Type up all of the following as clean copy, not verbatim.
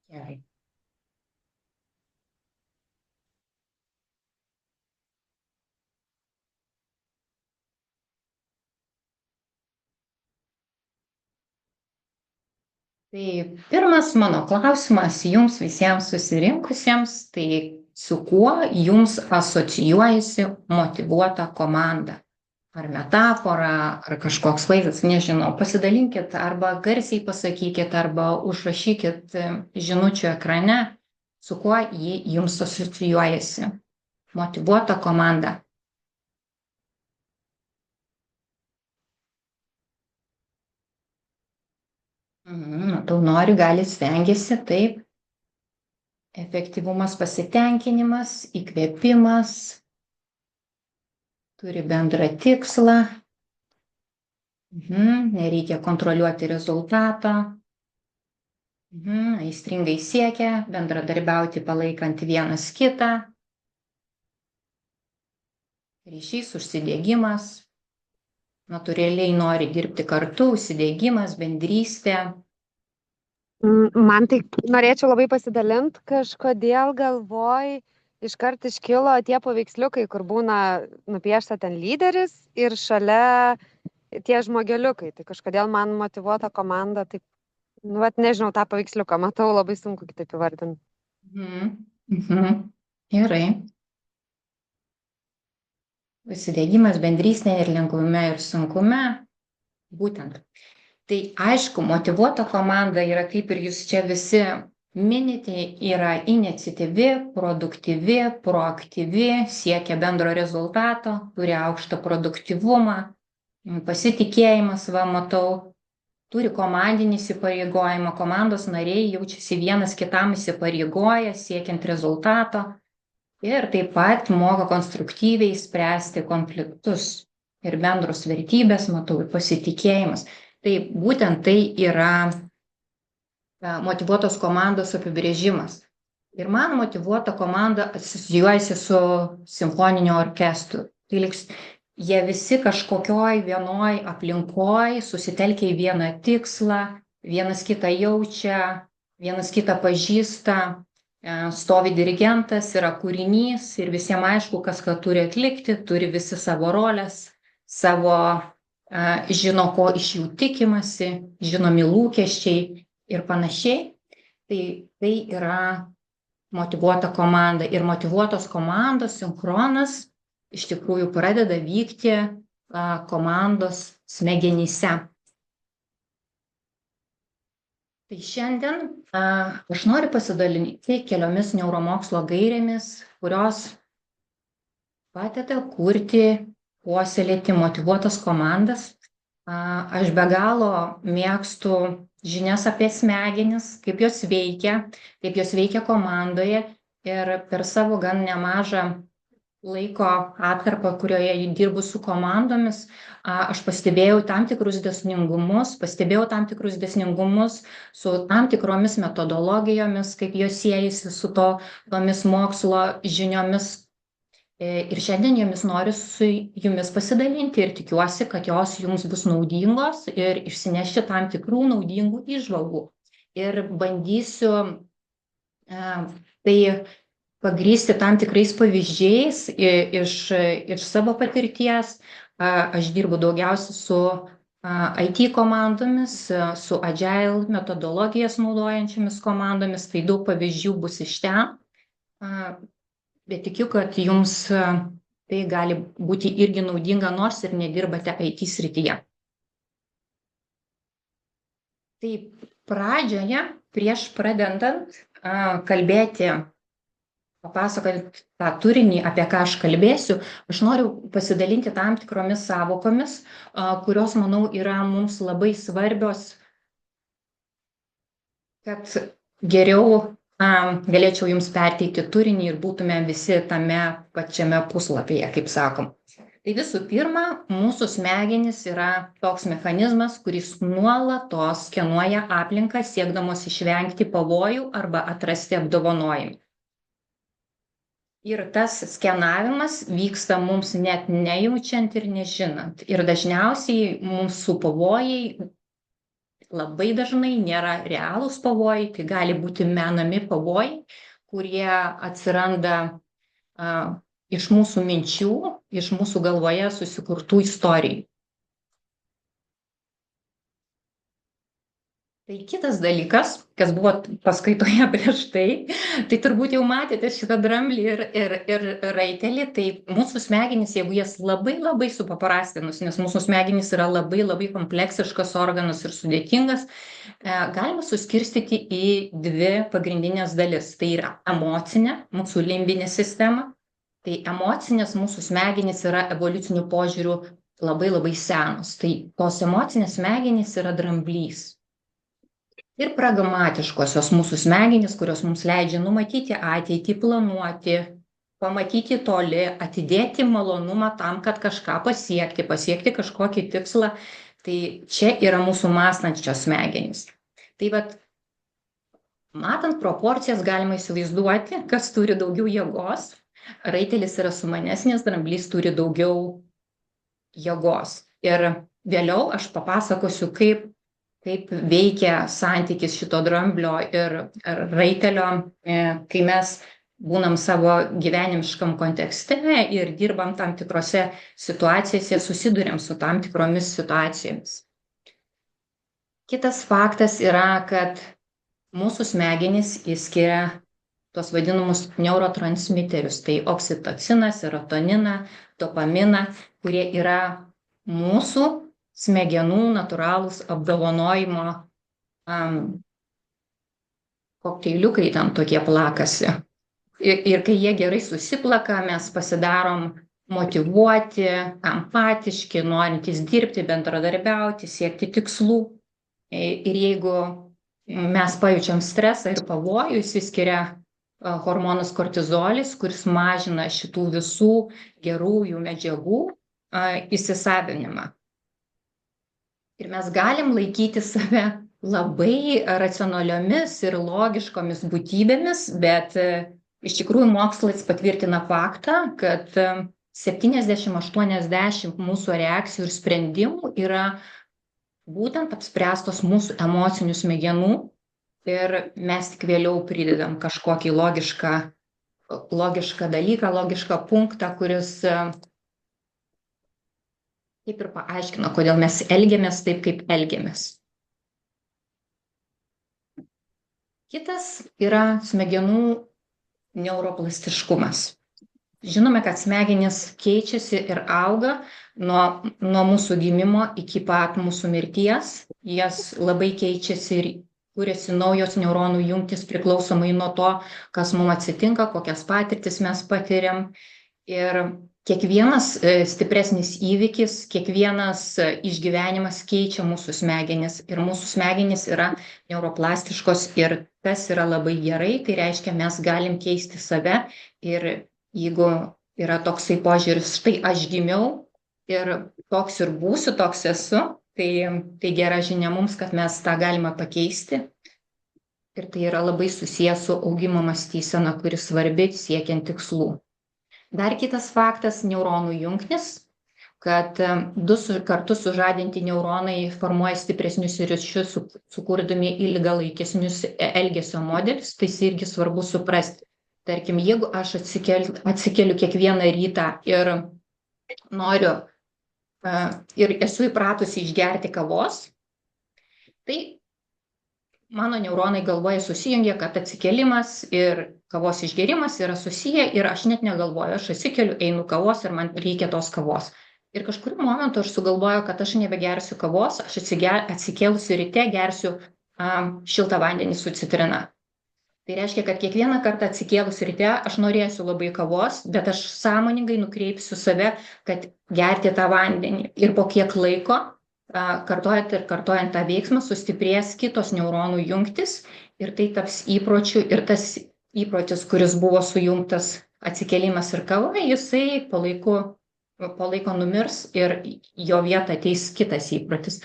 Gerai. Tai pirmas mano klausimas jums visiems susirinkusiems, tai su kuo jums asocijuojasi motyvuota komanda? Ar metafora, ar kažkoks vaizdas, nežinau. Pasidalinkit arba garsiai pasakykit, arba užrašykit žinučių ekrane, su kuo ji jums asocijuojasi. Motyvuota komanda. Matau, nori, gali, stengiasi, taip. Efektyvumas, pasitenkinimas, įkvėpimas, turi bendrą tikslą, nereikia kontroliuoti rezultato, aistringai siekia bendradarbiauti palaikant vienas kitą, ryšys, užsidėgymas, natūraliai nori dirbti kartu, užsidėgymas, bendrystė. Man tai norėčiau labai pasidalinti, kažkodėl galvoj iškart iškilo tie paveiksliukai, kur būna nupiešta ten lyderis ir šalia tie žmogeliukai. Tai kažkodėl man motyvuota komanda, taip, nežinau, tą paveiksliuką matau, labai sunku kitaip įvardinti. Gerai. Užsidėgymas, bendrystė ir lengvume ir sunkume. Būtent. Tai aišku, motyvuota komanda yra, kaip ir jūs čia visi minite, yra iniciatyvi, produktyvi, proaktyvi, siekia bendro rezultato, turi aukštą produktyvumą, pasitikėjimas, matau, turi komandinį įsipareigojimą, komandos nariai jaučiasi vienas kitam įsipareigoję, siekiant rezultato ir taip pat moka konstruktyviai spręsti konfliktus ir bendros vertybės, matau, ir pasitikėjimas. Tai būtent tai yra motyvuotos komandos apibrėžimas. Ir man motyvuota komanda asocijuojasi su simfoniniu orkestru. Tai liks, jie visi kažkokioj vienoj aplinkoj susitelkia į vieną tikslą, vienas kitą jaučia, vienas kitą pažįsta, stovi dirigentas, yra kūrinys ir visiems aišku, kas ką turi atlikti, turi visi savo rolės, savo žino, ko iš jų tikimasi, žinomi lūkesčiai ir panašiai. Tai yra motyvuota komanda. Ir motyvuotos komandos sinchronas iš tikrųjų pradeda vykti komandos smegenyse. Tai šiandien aš noriu pasidalinti keliomis neuromokslo gairėmis, kurios padeda kurti, puoselėti motyvuotas komandas. Aš be galo mėgstu žinias apie smegenis, kaip jos veikia komandoje ir per savo gan nemažą laiko atkarpą, kurioje dirbu su komandomis, aš pastebėjau tam tikrus dėsningumus su tam tikromis metodologijomis, kaip jos siejasi su tomis mokslo žiniomis. Ir šiandien jomis noriu su jumis pasidalinti ir tikiuosi, kad jos jums bus naudingos ir išsinešti tam tikrų naudingų įžvalgų. Ir bandysiu tai pagrįsti tam tikrais pavyzdžiais iš savo patirties. Aš dirbu daugiausiai su IT komandomis, su agile metodologijas naudojančiamis komandomis, tai daug pavyzdžių bus iš ten. Bet tikiu, kad jums tai gali būti irgi naudinga, nors ir nedirbate IT srityje. Tai pradžioje, prieš pradedant kalbėti, papasakoti tą turinį, apie ką aš kalbėsiu, aš noriu pasidalinti tam tikromis savokomis, kurios, manau, yra mums labai svarbios, kad geriau galėčiau jums perteikti turinį ir būtume visi tame pačiame puslapyje, kaip sakom. Tai visų pirma, mūsų smegenys yra toks mechanizmas, kuris nuolatos skenuoja aplinką, siekdamos išvengti pavojų arba atrasti apdovanojimą. Ir tas skenavimas vyksta mums net nejaučiant ir nežinant. Ir dažniausiai mūsų pavojai labai dažnai nėra realūs pavojai, tai gali būti menami pavojai, kurie atsiranda iš mūsų minčių, iš mūsų galvoje susikurtų istorijų. Tai kitas dalykas, kas buvo paskaitoje prieš tai turbūt jau matėte šitą dramblį ir raitelį, tai mūsų smegenys, jeigu jas labai supaprastinus, nes mūsų smegenys yra labai kompleksiškas organas ir sudėtingas, galima suskirstyti į dvi pagrindinės dalis. Tai yra emocinė, mūsų limbinė sistema. Tai emocinės mūsų smegenys yra evoliuciniu požiūriu labai senos. Tai tos emocinės smegenys yra dramblys. Ir pragmatiškosios mūsų smegenys, kurios mums leidžia numatyti ateitį, planuoti, pamatyti toli, atidėti malonumą tam, kad kažką pasiekti kažkokį tikslą. Tai čia yra mūsų mąstančios smegenys. Tai vat, matant proporcijas galima įsivaizduoti, kas turi daugiau jėgos. Raitelis yra sumanesnis, dramblys turi daugiau jėgos. Ir vėliau aš papasakosiu, kaip veikia santykis šito dramblio ir raitelio, kai mes būnam savo gyvenimiškam kontekste ir dirbam tam tikrose situacijose, susiduriam su tam tikromis situacijomis. Kitas faktas yra, kad mūsų smegenys išskiria tos vadinamus neurotransmiterius, tai oksitociną, serotoniną, dopaminą, kurie yra mūsų smegenų natūralūs apdovanojimo kokteiliukai ten tokie plakasi. Ir kai jie gerai susiplaka, mes pasidarom motyvuoti, empatiški, norintys dirbti, bendradarbiauti, siekti tikslų. Ir jeigu mes pajaučiam stresą ir pavojų, išsiskiria hormonas kortizolis, kuris mažina šitų visų gerųjų medžiagų įsisavinimą. Ir mes galim laikyti save labai racionaliomis ir logiškomis būtybėmis, bet iš tikrųjų mokslas patvirtina faktą, kad 70–80 mūsų reakcijų ir sprendimų yra būtent apspręstos mūsų emocinių smegenų ir mes tik vėliau pridedam kažkokį logišką dalyką, logišką punktą, kuris taip ir paaiškino, kodėl mes elgiamės taip, kaip elgiamės. Kitas yra smegenų neuroplastiškumas. Žinome, kad smegenys keičiasi ir auga nuo mūsų gimimo iki pat mūsų mirties. Jas labai keičiasi ir kuriasi naujos neuronų jungtys priklausomai nuo to, kas mums atsitinka, kokias patirtis mes patiriam. Ir kiekvienas stipresnis įvykis, kiekvienas išgyvenimas keičia mūsų smegenis. Ir mūsų smegenys yra neuroplastiškos ir tas yra labai gerai. Tai reiškia, mes galim keisti save. Ir jeigu yra toksai požiūris, štai aš gimiau ir toks ir būsiu, toks esu, tai gera žinia mums, kad mes tą galime pakeisti. Ir tai yra labai susijęs su augimo mąstysena, kuri svarbi siekiant tikslų. Dar kitas faktas - neuronų jungtis, kad du kartu sužadinti neuronai formuoja stipresnius ryšius, sukurdami ilgalaikesnius elgesio modelius, tai irgi svarbu suprasti. Tarkim, jeigu aš atsikeliu kiekvieną rytą ir noriu ir esu įpratusi išgerti kavos, tai mano neuronai galvoje susijungia, kad atsikelimas ir kavos išgerimas yra susiję ir aš net negalvoju, aš atsikeliu, einu kavos ir man reikia tos kavos. Ir kažkuriu momentu aš sugalvoju, kad aš nebegersiu kavos, aš atsikėlusi ryte gersiu šiltą vandenį su citrina. Tai reiškia, kad kiekvieną kartą atsikėlus ryte aš norėsiu labai kavos, bet aš sąmoningai nukreipsiu save, kad gerti tą vandenį. Ir po kiek laiko, kartojant tą veiksmą, sustiprės kitos neuronų jungtis ir tai taps įpročiu. Ir tas įprotis, kuris buvo sujungtas atsikėlimas ir kava, jisai po laiko numirs ir jo vietą ateis kitas įprotis.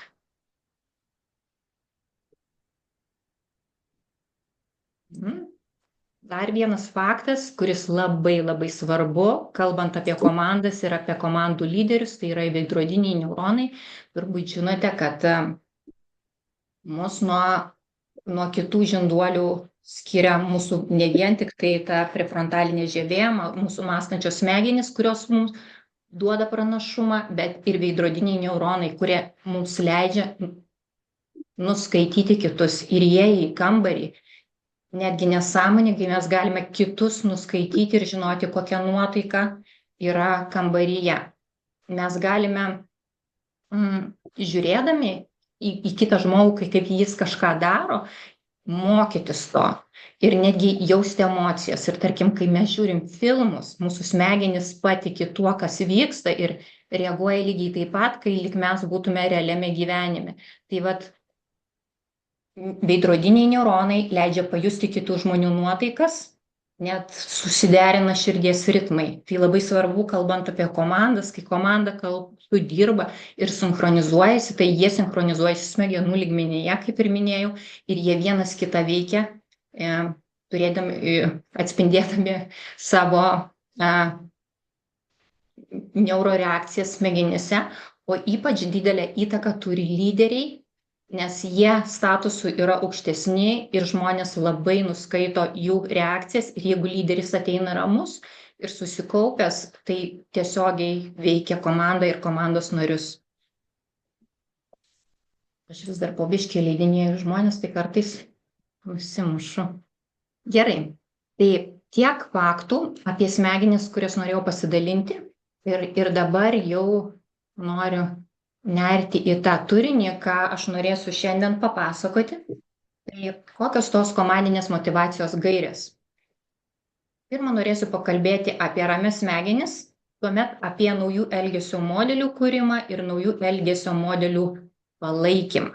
Dar vienas faktas, kuris labai svarbu, kalbant apie komandas ir apie komandų lyderius, tai yra veidrodiniai neuronai. Turbūt žinote, kad mus nuo kitų žinduolių skiria mūsų ne vien tik tai ta prefrontalinė žievė, mūsų mąstančios smegenys, kurios mums duoda pranašumą, bet ir veidrodiniai neuronai, kurie mums leidžia nuskaityti kitus. Ir jie į kambarį, netgi nesąmoningai mes galime kitus nuskaityti ir žinoti, kokia nuotaika yra kambaryje. Mes galime žiūrėdami į kitą žmogų, kaip jis kažką daro, mokytis to ir netgi jausti emocijas. Ir tarkim, kai mes žiūrim filmus, mūsų smegenys patiki tuo, kas vyksta ir reaguoja lygiai taip pat, kai lyg mes būtume realiame gyvenime. Tai vat veidrodiniai neuronai leidžia pajusti kitų žmonių nuotaikas, net susiderina širdies ritmai. Tai labai svarbu, kalbant apie komandas, kai komanda kartu dirba ir sinchronizuojasi, tai jie sinchronizuojasi smegenų lygmenyje, kaip ir minėjau, ir jie vienas kitą veikia, atspindėdami savo neuroreakcijas smegenyse, o ypač didelę įtaką turi lyderiai, nes jie statusu yra aukštesni ir žmonės labai nuskaito jų reakcijas. Ir jeigu lyderis ateina ramus ir susikaupęs, tai tiesiogiai veikia komandą ir komandos narius. Aš vis dar po biškį leidinėju žmonės, tai kartais nusimušu. Gerai, tai tiek faktų apie smegenis, kurias norėjau pasidalinti. Ir dabar jau noriu nerti į tą turinį, ką aš norėsiu šiandien papasakoti. Tai kokios tos komandinės motyvacijos gairės? Pirmą norėsiu pakalbėti apie ramias smegenis, tuomet apie naujų elgesio modelių kūrimą ir naujų elgesio modelių palaikymą.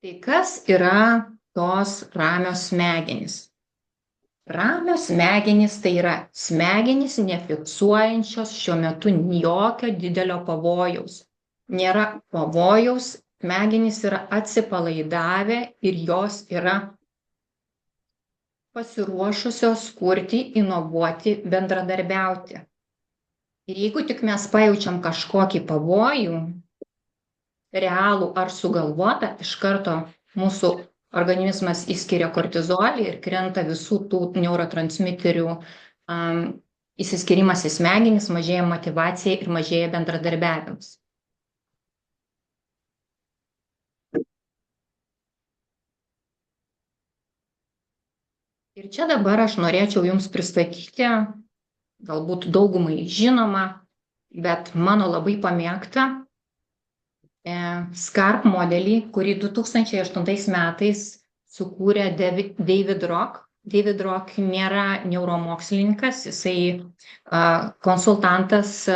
Tai kas yra tos ramios smegenys? Ramios smegenys tai yra smegenys nefiksuojančios šiuo metu jokio didelio pavojaus. Nėra pavojaus, smegenys yra atsipalaidavę ir jos yra pasiruošusios kurti, inovuoti, bendradarbiauti. Ir jeigu tik mes pajaučiam kažkokį pavojų, realų ar sugalvotą, iš karto mūsų organizmas įskiria kortizolį ir krenta visų tų neurotransmiterių įsiskirimas į smegenis, mažėja motyvacija ir mažėja bendradarbiavimas. Ir čia dabar aš norėčiau Jums pristatyti, galbūt daugumai žinoma, bet mano labai pamėgtą SCARP modelį, kurį 2008 metais sukūrė David Rock. David Rock nėra neuromokslininkas, jisai konsultantas,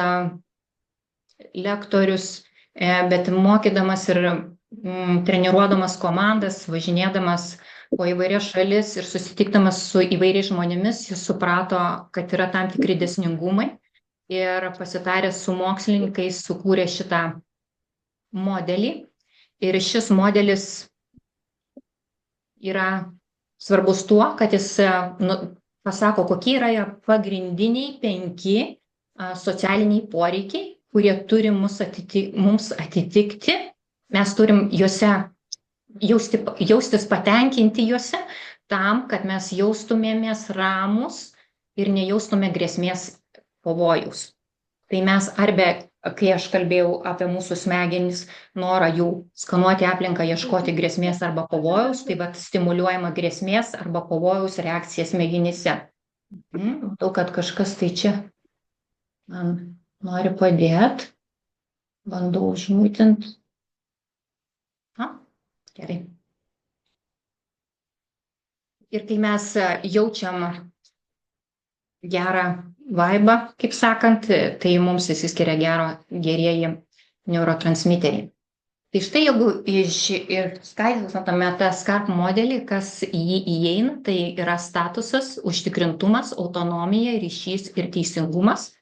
lektorius, bet mokydamas ir treniruodamas komandas, važinėdamas po įvairias šalis ir susitikdamas su įvairiais žmonėmis, jis suprato, kad yra tam tikri dėsningumai ir pasitaręs su mokslininkais sukūrė šitą modelį. Ir šis modelis yra svarbus tuo, kad jis pasako, kokie yra pagrindiniai 5 socialiniai poreikiai, kurie turi mums atitikti. Mes turim juose jaustis patenkinti juose, tam, kad mes jaustumėmės ramus ir nejaustume grėsmės pavojaus. Tai mes arba, kai aš kalbėjau apie mūsų smegenis, norą jų skanuoti aplinką, ieškoti grėsmės arba pavojaus, tai vat stimuliuojama grėsmės arba pavojaus reakcija smegenyse. Matau, kad kažkas tai čia man nori padėti. Bandau užmutinti. Gerai. Ir kai mes jaučiam gerą vaibą, kaip sakant, tai mums įsiskiria gerieji neurotransmiteriai. Tai štai jeigu ir skaitome tą SCARP modelį, kas į jį įeina, tai yra statusas, užtikrintumas, autonomija, ryšys ir teisingumas.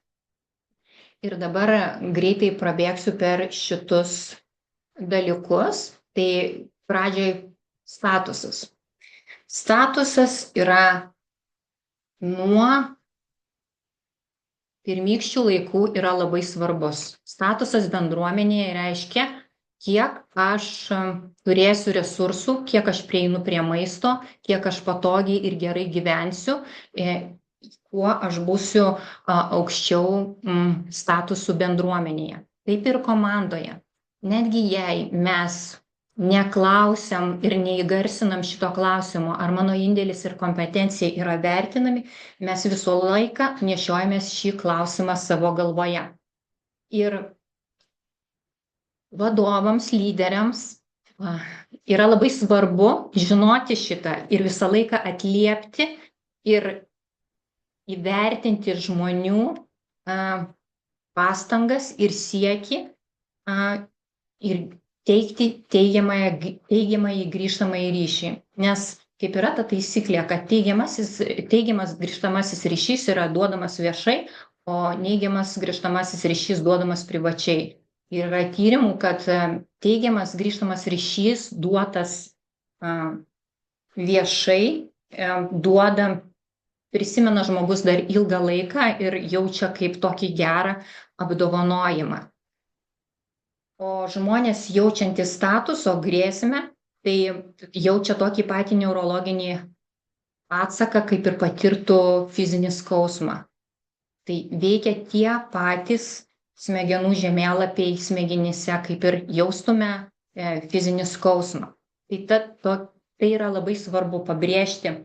Ir dabar greitai prabėgsiu per šitus dalykus. Tai pradžiai statusas. Statusas yra nuo pirmykščių laikų yra labai svarbus. Statusas bendruomenėje reiškia, kiek aš turėsiu resursų, kiek aš prieinu prie maisto, kiek aš patogiai ir gerai gyvensiu, kuo aš būsiu aukščiau statusų bendruomenėje. Taip ir komandoje. Netgi jei mes neklausiam ir neįgarsinam šito klausimo, ar mano indėlis ir kompetencija yra vertinami, mes visą laiką nešiojamės šį klausimą savo galvoje. Ir vadovams, lyderiams yra labai svarbu žinoti šitą ir visą laiką atliepti ir įvertinti žmonių pastangas ir siekį ir teikti teigiamąjį grįžtamąjį ryšį. Nes kaip yra ta taisyklė, kad teigiamas grįžtamasis ryšys yra duodamas viešai, o neigiamas grįžtamasis ryšys duodamas privačiai. Ir yra tyrimų, kad teigiamas grįžtamas ryšys duotas viešai prisimena žmogus dar ilgą laiką ir jaučia kaip tokį gerą apdovanojimą. O žmonės jaučiantys statuso grėsmę, tai jaučia tokį patį neurologinį atsaką, kaip ir patirtų fizinį skausmą. Tai veikia tie patys smegenų žemėlapiai smegenyse, kaip ir jaustume fizinį skausmą. Tai yra labai svarbu pabrėžti,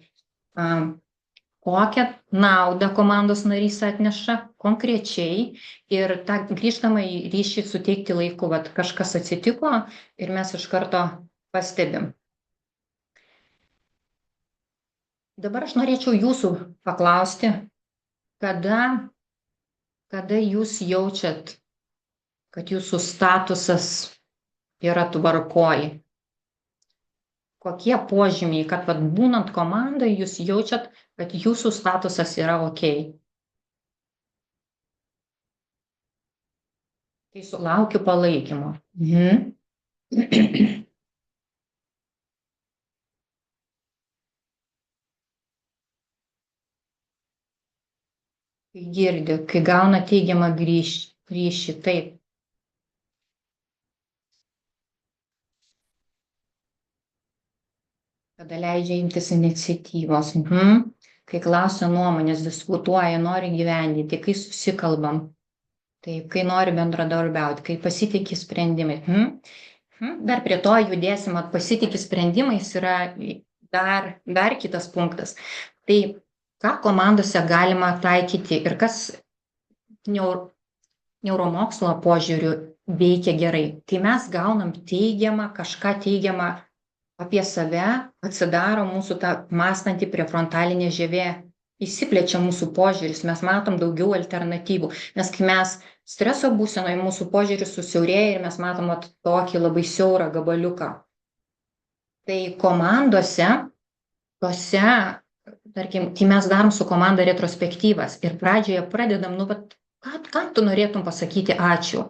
kokią naudą komandos narys atneša konkrečiai ir tą grįžtamąjį ryšį suteikti laiku, vat kažkas atsitiko ir mes iš karto pastebim. Dabar aš norėčiau jūsų paklausti, kada jūs jaučiat, kad jūsų statusas yra tvarkoj? Kokie požymiai, kad vat būnant komandai jūs jaučiat, kad jūsų statusas yra ok? Tai sulaukiu palaikymo. Kai girdi, kai gauna teigiamą ryšį, taip. Kada leidžia imtis iniciatyvos, kai klausia nuomonės, diskutuoja, nori gyvendinti, kai susikalbam, taip, kai nori bendradarbiauti, kai pasitikė sprendimai. Dar prie to judėsim, pasitikė sprendimais yra dar kitas punktas. Tai ką komandose galima taikyti ir kas neuromokslo požiūriu veikia gerai. Tai mes gaunam kažką teigiamą apie save, atsidaro mūsų ta mąstanti prefrontalinė žievė, įsiplečia mūsų požiūris, mes matom daugiau alternatyvų, nes kai mes streso būsenoje, mūsų požiūris susiaurėja ir mes matom tokį labai siaurą gabaliuką. Tai komandose, tarkim, tai mes darom su komanda retrospektyvas ir pradžioje pradedam, kam tu norėtum pasakyti ačiū?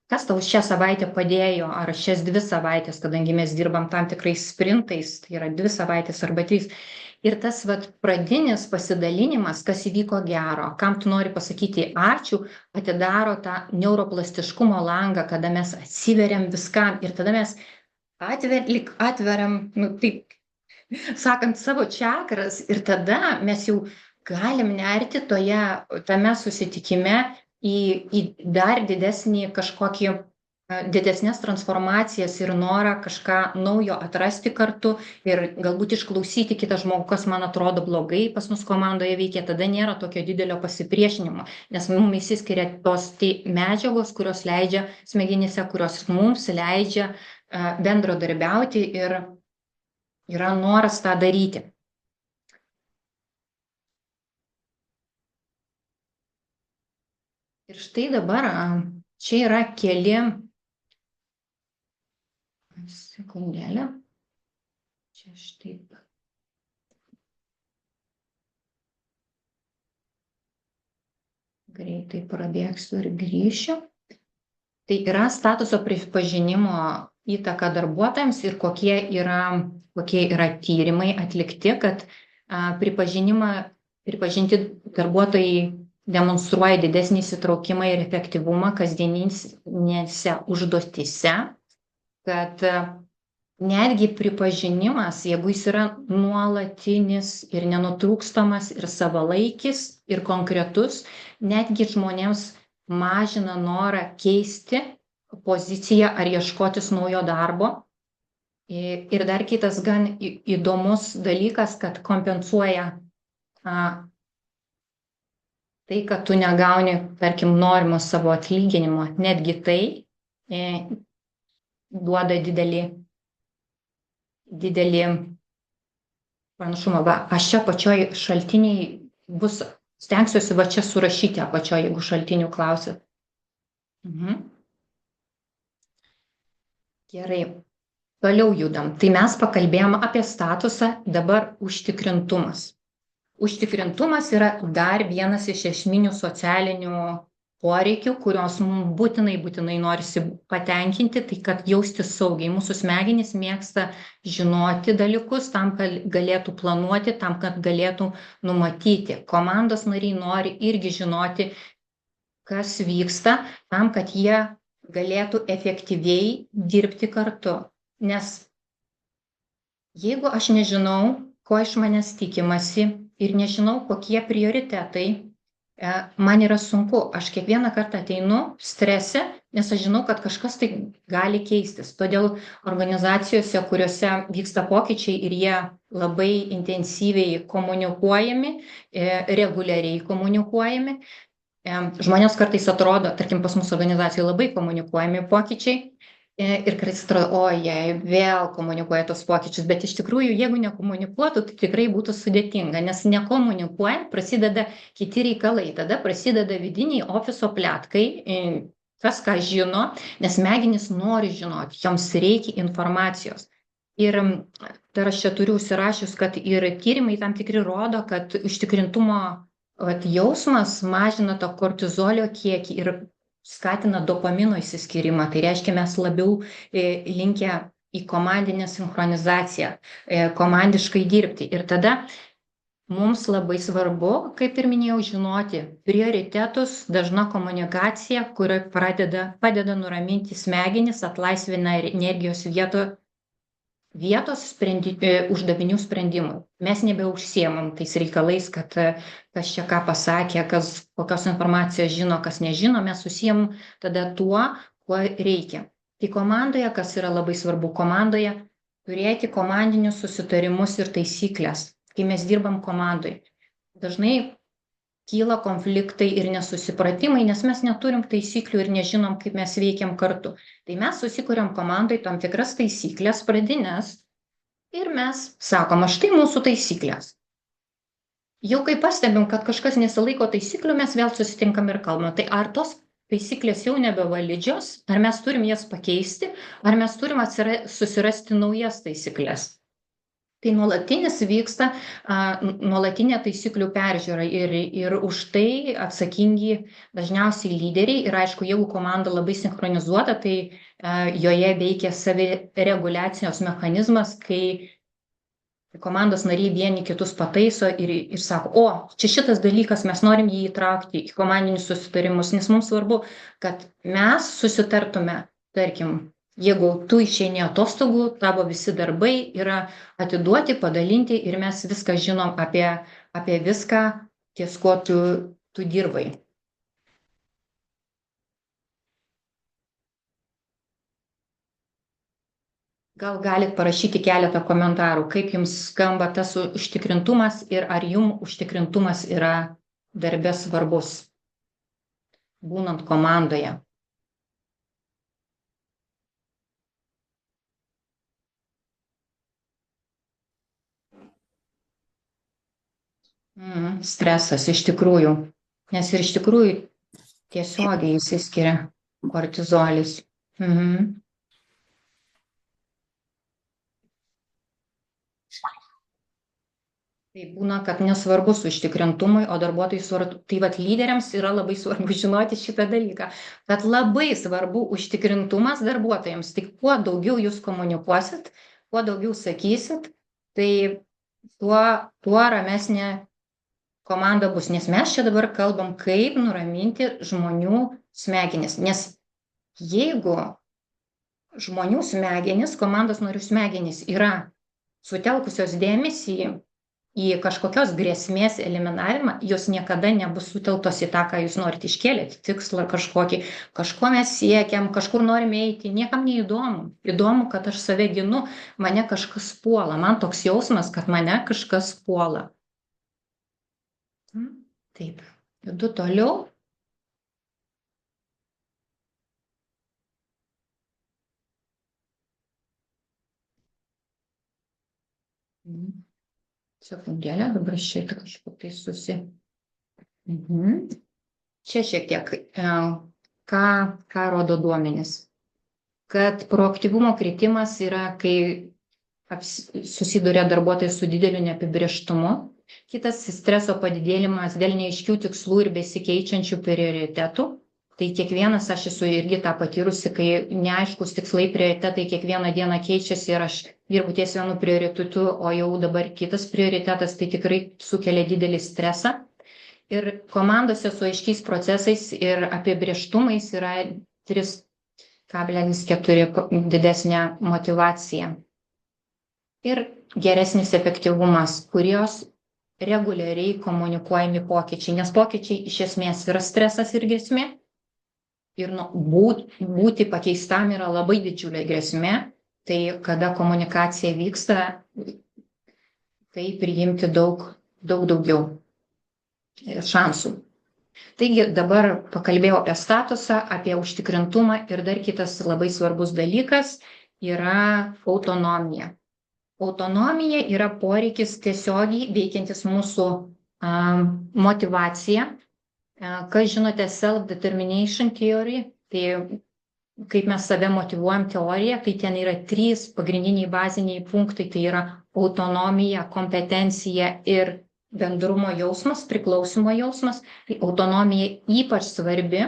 Kas tau šią savaitę padėjo, ar šias 2 savaitės, kadangi mes dirbam tam tikrais sprintais, tai yra 2 savaitės arba 3. Ir tas pradinis pasidalinimas, kas įvyko gero, kam tu nori pasakyti ačiū, atidaro tą neuroplastiškumo langą, kada mes atsiveriam viskam ir tada mes atveriam, taip sakant, savo čakras ir tada mes jau galim nerti tame susitikime į dar didesnės transformacijas ir norą kažką naujo atrasti kartu ir galbūt išklausyti kitą žmogų, kas man atrodo blogai pas mus komandoje veikia, tada nėra tokio didelio pasipriešinimo, nes mums įsiskiria tos medžiagos, kurios leidžia smegenyse, kurios mums leidžia bendradarbiauti ir yra noras tą daryti. Ir štai dabar čia yra keli, sekundėlę, čia štai, greitai prabėgsiu ir grįšiu. Tai yra statuso pripažinimo įtaka darbuotojams ir kokie yra tyrimai atlikti, kad pripažinimą pripažinti darbuotojai demonstruoja didesnį įsitraukimą ir efektyvumą kasdieninėse užduotyse, kad netgi pripažinimas, jeigu jis yra nuolatinis ir nenutrūkstamas ir savalaikis ir konkretus, netgi žmonėms mažina norą keisti poziciją ar ieškotis naujo darbo. Ir dar kitas gan įdomus dalykas, kad kompensuoja tai, kad tu negauni, tarkim, norimo savo atlyginimo, netgi tai duoda didelį pranašumą. Va, aš čia apačioj šaltiniai bus, stengsiuosi va čia surašyti apačioj, jeigu šaltinių klausit. Gerai, toliau judam. Tai mes pakalbėjom apie statusą, dabar užtikrintumas. Užtikrintumas yra dar vienas iš esminių socialinių poreikių, kurios mums būtinai norisi patenkinti, tai kad jaustis saugiai. Mūsų smegenys mėgsta žinoti dalykus, tam, kad galėtų planuoti, tam, kad galėtų numatyti. Komandos nariai nori irgi žinoti, kas vyksta, tam, kad jie galėtų efektyviai dirbti kartu. Nes jeigu aš nežinau, ko iš manęs tikimasi ir nežinau, kokie prioritetai, man yra sunku. Aš kiekvieną kartą ateinu strese, nes aš žinau, kad kažkas tai gali keistis. Todėl organizacijose, kuriuose vyksta pokyčiai ir jie labai intensyviai komunikuojami, reguliariai komunikuojami, žmonės kartais atrodo, tarkim, pas mūsų organizacijoje labai komunikuojami pokyčiai ir kartais atrodo, jei vėl komunikuoja tos pokyčius, bet iš tikrųjų, jeigu nekomunikuotų, tai tikrai būtų sudėtinga, nes nekomunikuojant prasideda kiti reikalai, tada prasideda vidiniai ofiso pletkai, kas ką žino, nes smegenys nori žinoti, joms reikia informacijos. Ir dar aš čia turiu užsirašius, kad ir tyrimai tam tikri rodo, kad užtikrintumo jausmas mažina to kortizolio kiekį ir skatina dopamino išsiskyrimą. Tai reiškia, mes labiau linkę į komandinę sinchronizaciją, komandiškai dirbti. Ir tada mums labai svarbu, kaip ir minėjau, žinoti prioritetus, dažna komunikacija, kuri padeda nuraminti smegenis, atlaisvina energijos vietos uždavinių sprendimui. Mes nebeužsiemam tais reikalais, kad kas čia ką pasakė, kokios informacijos žino, kas nežino, mes užsiemam tada tuo, kuo reikia. Tai komandoje, kas yra labai svarbu, komandoje turėti komandinius susitarimus ir taisyklės, kai mes dirbam komandoje. Dažnai kyla konfliktai ir nesusipratimai, nes mes neturim taisyklių ir nežinom, kaip mes veikiam kartu. Tai mes susikuriam komandai tam tikras taisyklės pradinės ir mes sakom, štai mūsų taisyklės. Jau kai pastebim, kad kažkas nesilaiko taisyklių, mes vėl susitinkam ir kalbam. Tai ar tos taisyklės jau nebevalidžios, ar mes turim jas pakeisti, ar mes turim susirasti naujas taisyklės. Tai nuolatinis vyksta, nuolatinė taisyklių peržiūra ir už tai atsakingi dažniausiai lyderiai. Ir aišku, jeigu komanda labai sinchronizuota, tai joje veikia savireguliacijos mechanizmas, kai komandos nariai vieni kitus pataiso ir sako, čia šitas dalykas, mes norim jį įtraukti į komandinius susitarimus, nes mums svarbu, kad mes susitartume, tarkim, jeigu tu išeini atostogų, tavo visi darbai yra atiduoti, padalinti ir mes viską žinom apie viską, ties kuo tu dirbai. Gal galit parašyti keletą komentarų, kaip jums skamba tas užtikrintumas ir ar jums užtikrintumas yra darbe svarbus, būnant komandoje. Stresas iš tikrųjų, nes ir iš tikrųjų tiesiogiai išsiskiria kortizolis. Tai būna, kad nesvarbus užtikrintumui, o darbuotojai svarbu. Tai vat lyderiams yra labai svarbu žinoti šitą dalyką, kad labai svarbu užtikrintumas darbuotojams. Tik kuo daugiau jūs komunikuosit, kuo daugiau sakysit, tai tuo ramesnė komanda bus, nes mes čia dabar kalbam, kaip nuraminti žmonių smegenis, nes jeigu žmonių smegenis, komandos narių smegenis yra sutelkusios dėmesį į kažkokios grėsmės eliminavimą, jos niekada nebus sutelktos į tą, ką jūs norite, iškėlėt tikslą kažkokį, kažko mes siekiam, kažkur norime eiti, niekam neįdomu. Įdomu, kad aš save ginu, mane kažkas puola, man toks jausmas, kad mane kažkas puola. Taip, judu toliau. Sekundėlę, dabar čia kažkur tai Čia šiek tiek, ką rodo duomenys. Kad proaktyvumo kritimas yra, kai susiduria darbuotojai su dideliu neapibrėžtumu. Kitas streso padidėjimas dėl neaiškių tikslų ir besikeičiančių prioritetų. Tai kiekvienas, aš esu irgi tą patyrusi, kai neaiškus tikslai, prioritetai kiekvieną dieną keičiasi ir aš dirbu ties vienu prioritetu, o jau dabar kitas prioritetas, tai tikrai sukelia didelį stresą. Ir komandose su aiškiais procesais ir apibrėžtumais yra 3,4 didesnė motyvacija. Ir geresnis efektyvumas, kurios reguliariai komunikuojami pokyčiai, nes pokyčiai iš esmės yra stresas ir grėsmė. Ir būti pakeistam yra labai didžiulė grėsmė, tai kada komunikacija vyksta, tai priimti daugiau šansų. Taigi dabar pakalbėjau apie statusą, apie užtikrintumą ir dar kitas labai svarbus dalykas yra autonomija. Autonomija yra poreikis tiesiogiai veikiantis mūsų motyvaciją. Kas žinote self-determination theory, tai kaip mes save motyvuojam teoriją, tai ten yra 3 pagrindiniai baziniai punktai, tai yra autonomija, kompetencija ir bendrumo jausmas, priklausimo jausmas. Tai autonomija ypač svarbi,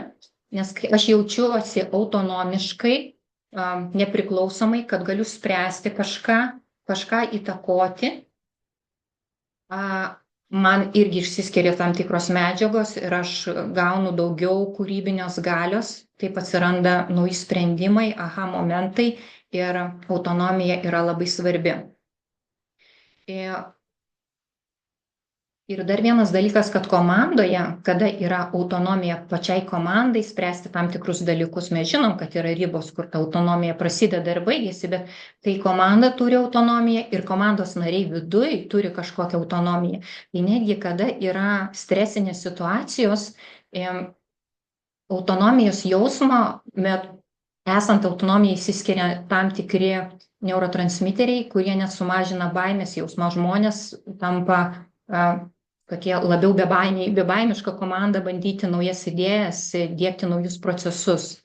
nes aš jaučiuosi autonomiškai, nepriklausomai, kad galiu spręsti kažką įtakoti. Man irgi išsiskiria tam tikros medžiagos ir aš gaunu daugiau kūrybinės galios, taip atsiranda nauji sprendimai, aha momentai ir autonomija yra labai svarbi. Ir dar vienas dalykas, kad komandoje, kada yra autonomija pačiai komandai spręsti tam tikrus dalykus, mes žinom, kad yra ribos, kur ta autonomija prasideda ir baigėsi, bet kai komanda turi autonomiją ir komandos nariai viduj turi kažkokią autonomiją, tai netgi kada yra stresinės situacijos, autonomijos jausmo, esant autonomijai išsiskiria tam tikri neurotransmiteriai, kurie net sumažina baimės jausmą. Žmonės tampa tokie labiau bebaimiška komanda, bandyti naujas idėjas, diegti naujus procesus.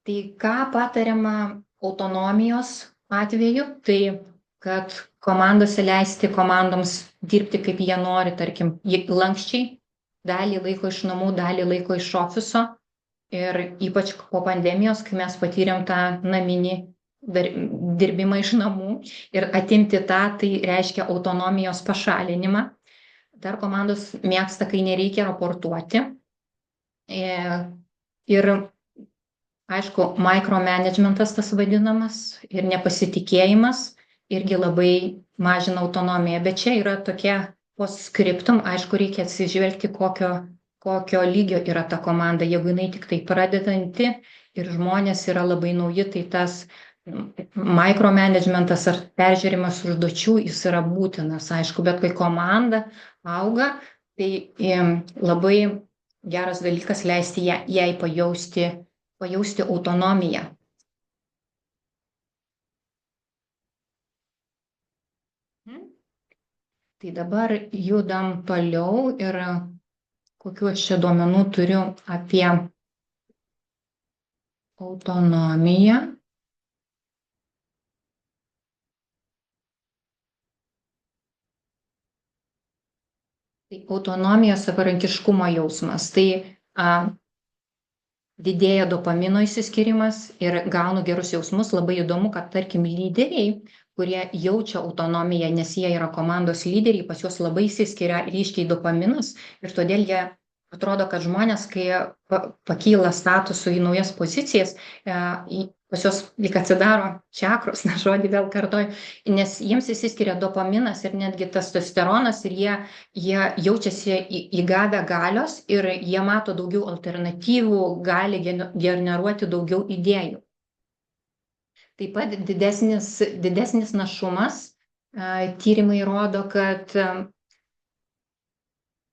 Tai ką patariama autonomijos atveju, tai kad komandose leisti komandoms dirbti kaip jie nori, tarkim, lankščiai, dalį laiko iš namų, dalį laiko iš ofiso. Ir ypač po pandemijos, kai mes patyrėm tą naminį dirbimą iš namų ir atimti tą, tai reiškia autonomijos pašalinimą. Dar komandos mėgsta, kai nereikia raportuoti. Ir, aišku, micromanagementas tas vadinamas ir nepasitikėjimas irgi labai mažina autonomiją. Bet čia yra tokie postscriptum, aišku, reikia atsižvelgti, kokio lygio yra ta komanda. Jeigu jinai tik tai pradedanti ir žmonės yra labai nauji, tai tas micromanagementas ar peržiūrimas užduočių, jis yra būtinas, aišku, bet kai komanda auga, tai labai geras dalykas leisti jai pajausti autonomiją. Tai dabar judam toliau ir kokiu aš čia duomenų turiu apie autonomiją. Tai autonomija, savarankiškumo jausmas. Tai didėja dopamino išsiskyrimas ir gaunu gerus jausmus. Labai įdomu, kad, tarkim, lyderiai, kurie jaučia autonomiją, nes jie yra komandos lyderiai, pas juos labai išsiskiria ryškiai dopaminas ir todėl jie atrodo, kad žmonės, kai pakyla statusų į naujas pozicijas, pas juos lyg atsidaro čakros, na žodį vėl kartoju, nes jiems išsiskiria dopaminas ir netgi testosteronas ir jie jaučiasi įgavę galios ir jie mato daugiau alternatyvų, gali generuoti daugiau idėjų. Taip pat didesnis našumas. Tyrimai rodo, kad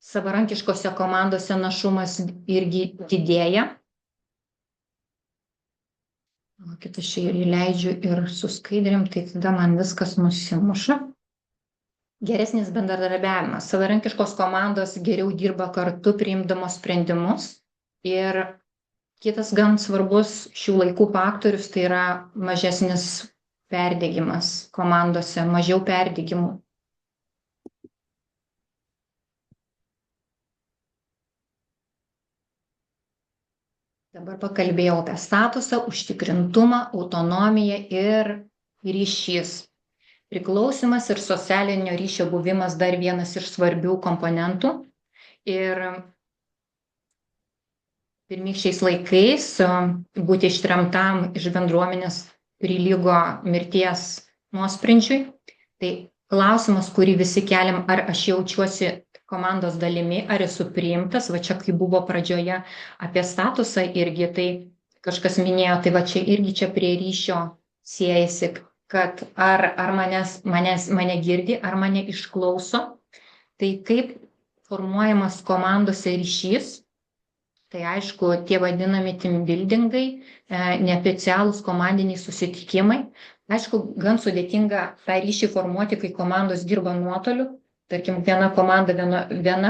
savarankiškose komandose našumas irgi didėja. Kitą aš čia ir įleidžiu ir suskaidrėm, tai tada man viskas nusimuša. Geresnis bendradarbiavimas. Savarankiškos komandos geriau dirba kartu priimdamos sprendimus ir kitas gan svarbus šių laikų faktorius tai yra mažesnis perdegimas komandose, mažiau perdegimų. Dabar pakalbėjau apie statusą, užtikrintumą, autonomiją ir ryšys. Priklausymas ir socialinio ryšio buvimas dar vienas iš svarbių komponentų. Ir pirmykščiais laikais būti ištremtam iš bendruomenės prilygo mirties nuosprendžiui. Tai klausimas, kurį visi keliam, ar aš jaučiuosi komandos dalimi, ar esu priimtas, va čia kai buvo pradžioje apie statusą irgi, tai kažkas minėjo, tai va čia irgi čia prie ryšio siejasi, kad ar mane girdi, ar mane išklauso. Tai kaip formuojamas komandose ryšys. Tai aišku, tie vadinami team buildingai, neoficialūs komandiniai susitikimai. Aišku, gan sudėtinga tą ryšį formuoti, kai komandos dirba nuotoliu. Tarkim, viena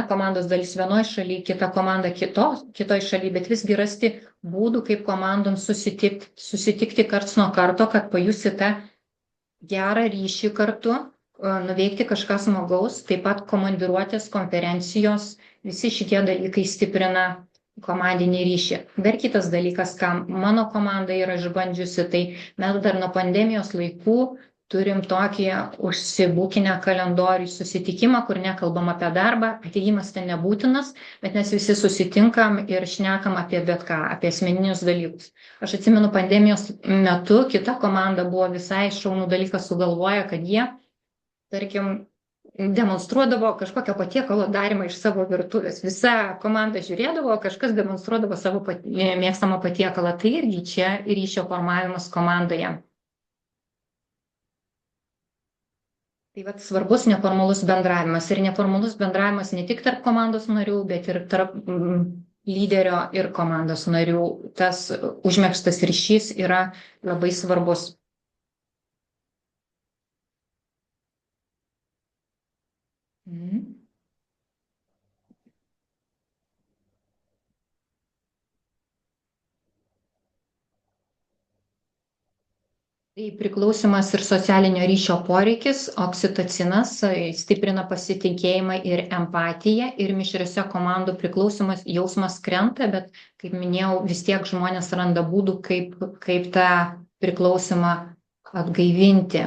komandos dalis vienoje šalyje, kita komanda kitoje šalyje, bet visgi rasti būdų, kaip komandoms susitikti karts nuo karto, kad pajusi tą gerą ryšį kartu, nuveikti kažką smagaus, taip pat komandiruotės, konferencijos, visi šitie dalykai stiprina komandinį ryšį. Dar kitas dalykas, ką mano komanda yra išbandžiusi, tai mes dar nuo pandemijos laikų turim tokį užsibukinę kalendorių susitikimą, kur nekalbam apie darbą, atėjimas ten nebūtinas, bet mes visi susitinkam ir šnekam apie bet ką, apie asmeninius dalykus. Aš atsimenu, pandemijos metu kita komanda buvo visai šaunų dalyką sugalvoję, kad jie, tarkim, demonstruodavo kažkokio patiekalo darymą iš savo virtuvės. Visa komanda žiūrėdavo, kažkas demonstruodavo savo mėgstamą patiekalą. Tai irgi čia ryšio formavimas komandoje. Tai vat svarbus neformalus bendravimas. Ir neformalus bendravimas ne tik tarp komandos narių, bet ir tarp lyderio ir komandos narių. Tas užmegztas ryšys yra labai svarbus. Tai priklausymas ir socialinio ryšio poreikis, oksitocinas stiprina pasitikėjimą ir empatiją ir mišriose komandų priklausymas jausmas krenta, bet, kaip minėjau, vis tiek žmonės randa būdų, kaip tą priklausymą atgaivinti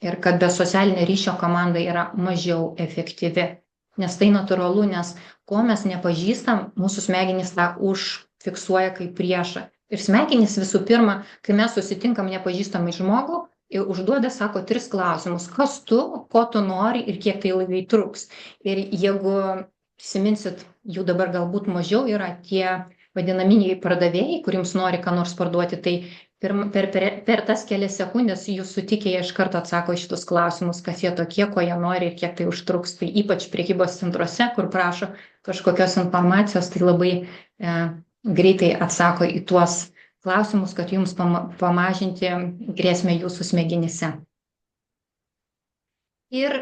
ir kad be socialinio ryšio komanda yra mažiau efektyvi. Nes tai natūralu, nes ko mes nepažįstam, mūsų smegenys tą užfiksuoja kaip priešą. Ir smegenys visų pirma, kai mes susitinkam nepažįstamai žmogų, užduoda, sako, 3 klausimus. Kas tu, ko tu nori ir kiek tai ilgai truks. Ir jeigu prisiminsit, jų dabar galbūt mažiau yra tie vadinaminiai pardavėjai, kuriems nori ką nors parduoti, tai per tas kelias sekundės jūs sutikę iš karto atsako šitus klausimus, kas jie tokie, ko jie nori ir kiek tai užtruks. Tai ypač prekybos centruose, kur prašo kažkokios informacijos, tai labai greitai atsako į tuos klausimus, kad jums pamažinti grėsmę jūsų smegenyse. Ir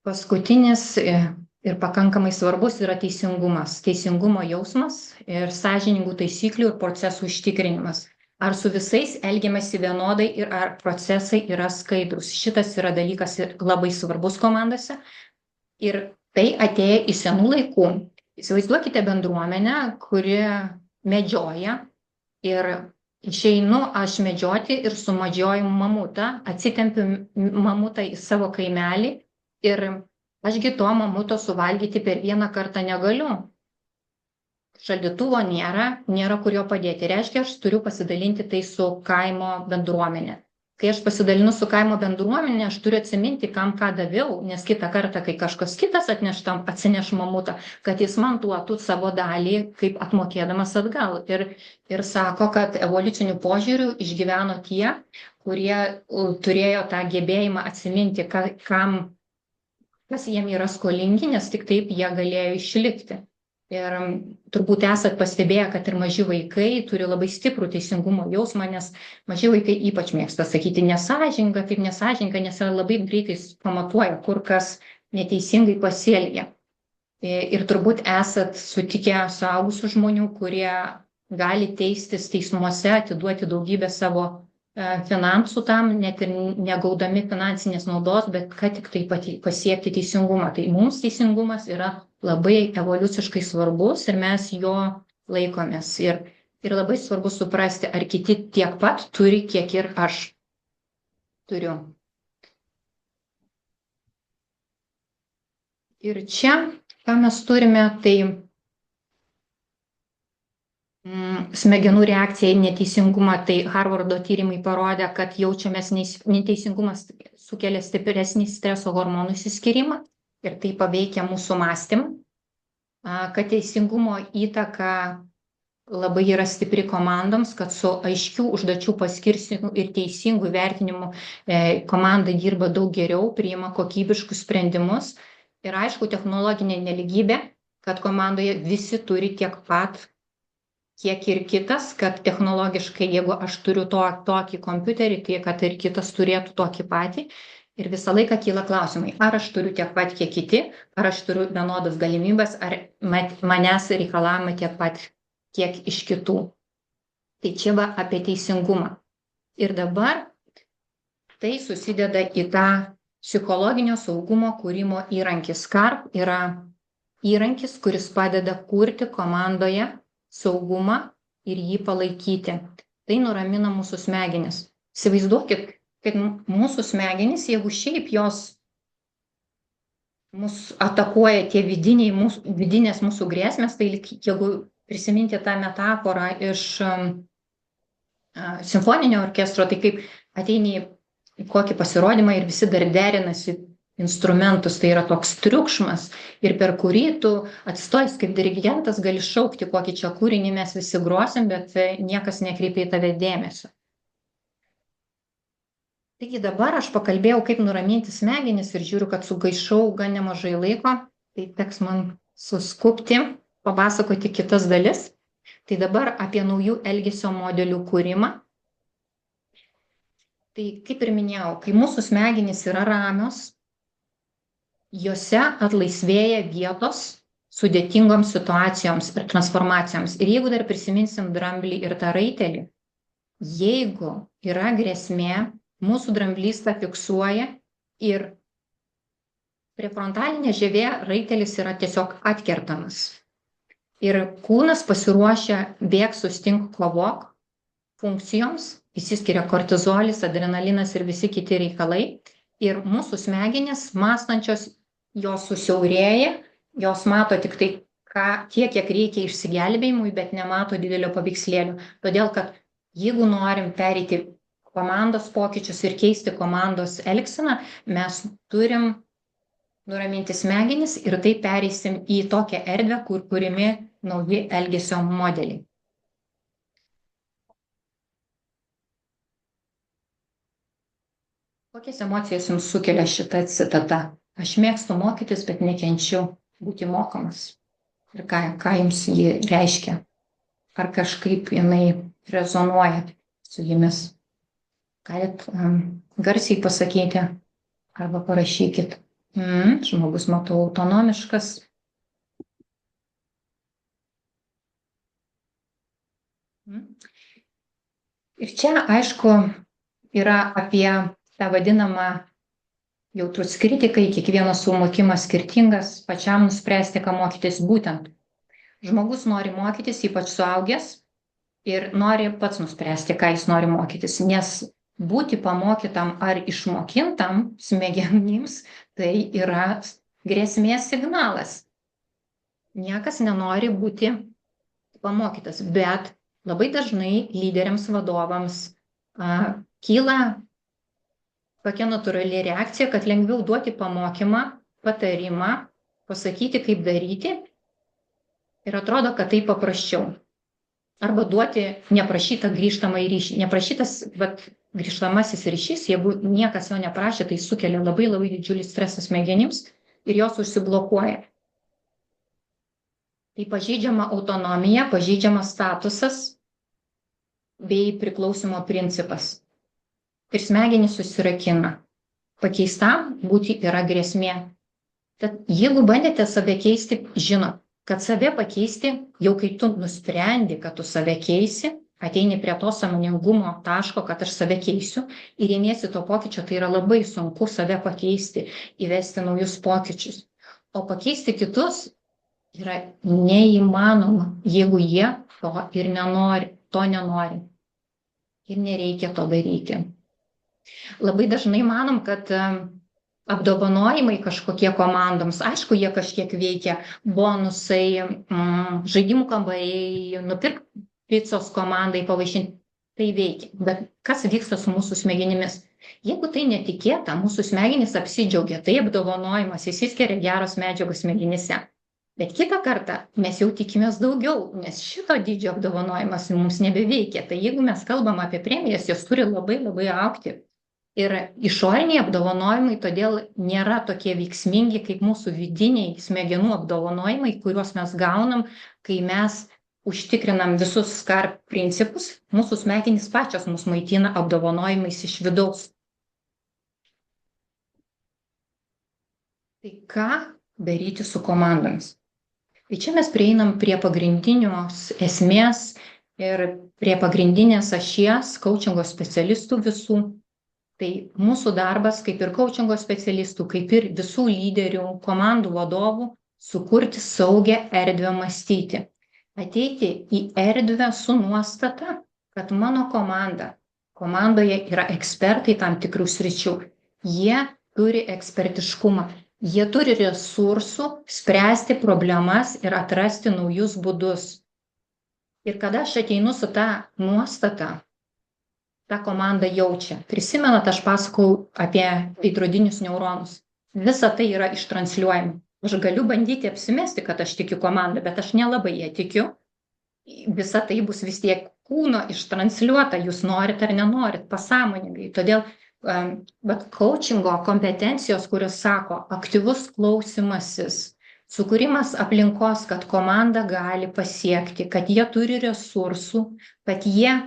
paskutinis ir pakankamai svarbus yra teisingumas. Teisingumo jausmas ir sąžiningų taisyklių ir procesų užtikrinimas. Ar su visais elgiamasi vienodai ir ar procesai yra skaidrus. Šitas yra dalykas labai svarbus komandose. Ir tai atėjo iš senų laikų. Įsivaizduokite bendruomenę, kuri medžioja ir išeinu aš medžioti ir sumadžioju mamutą, atsitempiu mamutą į savo kaimelį ir ašgi to mamuto suvalgyti per vieną kartą negaliu. Šaldytuvo nėra kur jo padėti. Reiškia, aš turiu pasidalinti tai su kaimo bendruomenė. Kai aš pasidalinu su kaimo bendruomenė, aš turiu atsiminti, kam ką daviau, nes kitą kartą, kai kažkas kitas atsineš mamutą, kad jis man duotų savo dalį, kaip atmokėdamas atgal. Ir sako, kad evoliuciniu požiūriu išgyveno tie, kurie turėjo tą gebėjimą atsiminti, kas jiem yra skolingi, nes tik taip jie galėjo išlikti. Ir turbūt esat pastebėję, kad ir maži vaikai turi labai stiprų teisingumo jausmą, nes maži vaikai ypač mėgsta sakyti nesąžinga, kaip nesąžinga, nes yra labai greitai pamatuoja, kur kas neteisingai pasielgia. Ir turbūt esat sutikę suaugusių žmonių, kurie gali teistis teismuose, atiduoti daugybę savo finansų tam, net ir negaudami finansinės naudos, bet kad tik tai pasiekti teisingumą. Tai mums teisingumas yra labai evoliuciškai svarbus ir mes jo laikomės. Ir labai svarbu suprasti, ar kiti tiek pat turi, kiek ir aš turiu. Ir čia, ką mes turime, tai smegenų reakcija į neteisingumą, tai Harvardo tyrimai parodė, kad jaučiamės neteisingumas sukelia stipresnį streso hormonų išsiskyrimą ir tai paveikia mūsų mąstymą, kad teisingumo įtaka labai yra stipri komandoms, kad su aiškių užduočių paskirstymu ir teisingų vertinimu komanda dirba daug geriau, priima kokybiškus sprendimus ir aišku, technologinė neligybė, kad komandoje visi turi tiek pat, kiek ir kitas, kad technologiškai, jeigu aš turiu tokį kompiuterį, tai kad ir kitas turėtų tokį patį. Ir visą laiką kyla klausimai, ar aš turiu tiek pat, kiek kiti, ar aš turiu vienodas galimybės, ar manęs reikalavimai tiek pat, kiek iš kitų. Tai čia va apie teisingumą. Ir dabar tai susideda į tą psichologinio saugumo kūrimo įrankį. SCARP yra įrankis, kuris padeda kurti komandoje saugumą ir jį palaikyti. Tai nuramina mūsų smegenis. Įsivaizduokit, kad mūsų smegenys, jeigu šiaip jos mus atakuoja tie vidinės mūsų grėsmės, tai jeigu prisiminti tą metaforą iš simfoninio orkestro, tai kaip ateini į kokį pasirodymą ir visi dar derinasi instrumentus, tai yra toks triukšmas ir per kurį tu atstojęs kaip dirigentas gali šaukti, kokį čia kūrinį mes visi grosim, bet niekas nekreipia į tave dėmesio. Taigi dabar aš pakalbėjau, kaip nuraminti smegenis ir žiūriu, kad sugaišau gan nemažai laiko, tai teks man suskubti, papasakoti kitas dalis. Tai dabar apie naujų elgesio modelių kūrimą. Tai kaip ir minėjau, kai mūsų smegenys yra ramios, jose atlaisvėja vietos sudėtingoms situacijoms ir transformacijoms. Ir jeigu dar prisiminsim dramblį ir tą raitelį, jeigu yra grėsmė, mūsų dramblys tą fiksuoja ir prefrontalinė žievė raitelis yra tiesiog atkertamas. Ir kūnas pasiruošia bėk, sustink, kovok funkcijoms, išsiskiria kortizolis, adrenalinas ir visi kiti reikalai. Ir mūsų smegenys mąstančios, jos susiaurėja, jos mato tik tai tiek, kiek reikia išsigelbėjimui, bet nemato didelio paveikslėlio. Todėl, kad jeigu norim pereiti komandos pokyčius ir keisti komandos elgseną, mes turim nuraminti smegenis ir tai pereisim į tokią erdvę, kur kūrimi nauji elgesio modeliai. Kokias emocijas jums sukelia šita citata? Aš mėgstu mokytis, bet nekenčiu būti mokomas. Ir ką jums ji reiškia? Ar kažkaip jinai rezonuoja su jumis? Galit garsiai pasakyti arba parašykit. Žmogus, matau, autonomiškas. Ir čia, aišku, yra apie tą vadinamą jautrus kritikai, kiekvienas suvokimas skirtingas, pačiam nuspręsti, ką mokytis būtent. Žmogus nori mokytis, ypač suaugęs, ir nori pats nuspręsti, ką jis nori mokytis, nes būti pamokytam ar išmokintam smegenims tai yra grėsmės signalas. Niekas nenori būti pamokytas, bet labai dažnai lyderiams, vadovams kyla tokia natūrali reakcija, kad lengviau duoti pamokymą, patarimą, pasakyti, kaip daryti ir atrodo, kad tai paprasčiau. Arba duoti neprašytą grįžtamą ryšį. Neprašytas grįžtamasis ryšys, jeigu niekas jo neprašė, tai sukelia labai labai didžiulį stresą smegenims ir jos užsiblokuoja. Tai pažeidžiama autonomija, pažeidžiamas statusas bei priklausimo principas. Ir smegenys susirakina. Pakeistam būti yra grėsmė. Tad jeigu bandėte save keisti, žinot, kad save pakeisti, jau kai tu nusprendi, kad tu save keisi, ateini prie to sąmoningumo taško, kad aš save keisiu ir ėmiesi to pokyčio, tai yra labai sunku save pakeisti, įvesti naujus pokyčius. O pakeisti kitus yra neįmanoma, jeigu jie to ir nenori, to nenori. Ir nereikia to daryti. Labai dažnai manom, kad apdovanojimai kažkokie komandoms, aišku, jie kažkiek veikia, bonusai, žaidimų kambariai, nupirk picos komandai pavaišinti, tai veikia. Bet kas vyksta su mūsų smegenimis? Jeigu tai netikėta, mūsų smegenys apsidžiaugia, tai apdovanojimas, įsiskiria geros medžiagos smegenyse. Bet kitą kartą mes jau tikimės daugiau, nes šito dydžio apdovanojimas mums nebeveikia. Tai jeigu mes kalbam apie premijas, jos turi labai labai augti. Ir išoriniai apdovanojimai todėl nėra tokie veiksmingi kaip mūsų vidiniai smegenų apdovanojimai, kuriuos mes gaunam, kai mes užtikrinam visus SCAR principus, mūsų smegenys pačios mus maitina apdovanojimais iš vidaus. Tai ką daryti su komandomis? Tai čia mes prieinam prie pagrindinios esmės ir prie pagrindinės ašies coachingo specialistų visų. Tai mūsų darbas, kaip ir coachingo specialistų, kaip ir visų lyderių, komandų vadovų, sukurti saugią erdvę mąstyti. Ateiti į erdvę su nuostata, kad mano komandoje yra ekspertai tam tikrų sričių. Jie turi ekspertiškumą, jie turi resursų spręsti problemas ir atrasti naujus būdus. Ir kada aš ateinu su ta nuostata, ta komanda jaučia. Prisimenat, aš pasakau apie veidrodinius neuronus. Visa tai yra ištransliuojama. Aš galiu bandyti apsimesti, kad aš tikiu komandą, bet aš nelabai ją tikiu. Visa tai bus vis tiek kūno ištransliuota, jūs norit ar nenorit, pasąmoningai. Todėl coachingo kompetencijos, kurios sako, aktyvus klausimasis, sukūrimas aplinkos, kad komanda gali pasiekti, kad jie turi resursų, kad jie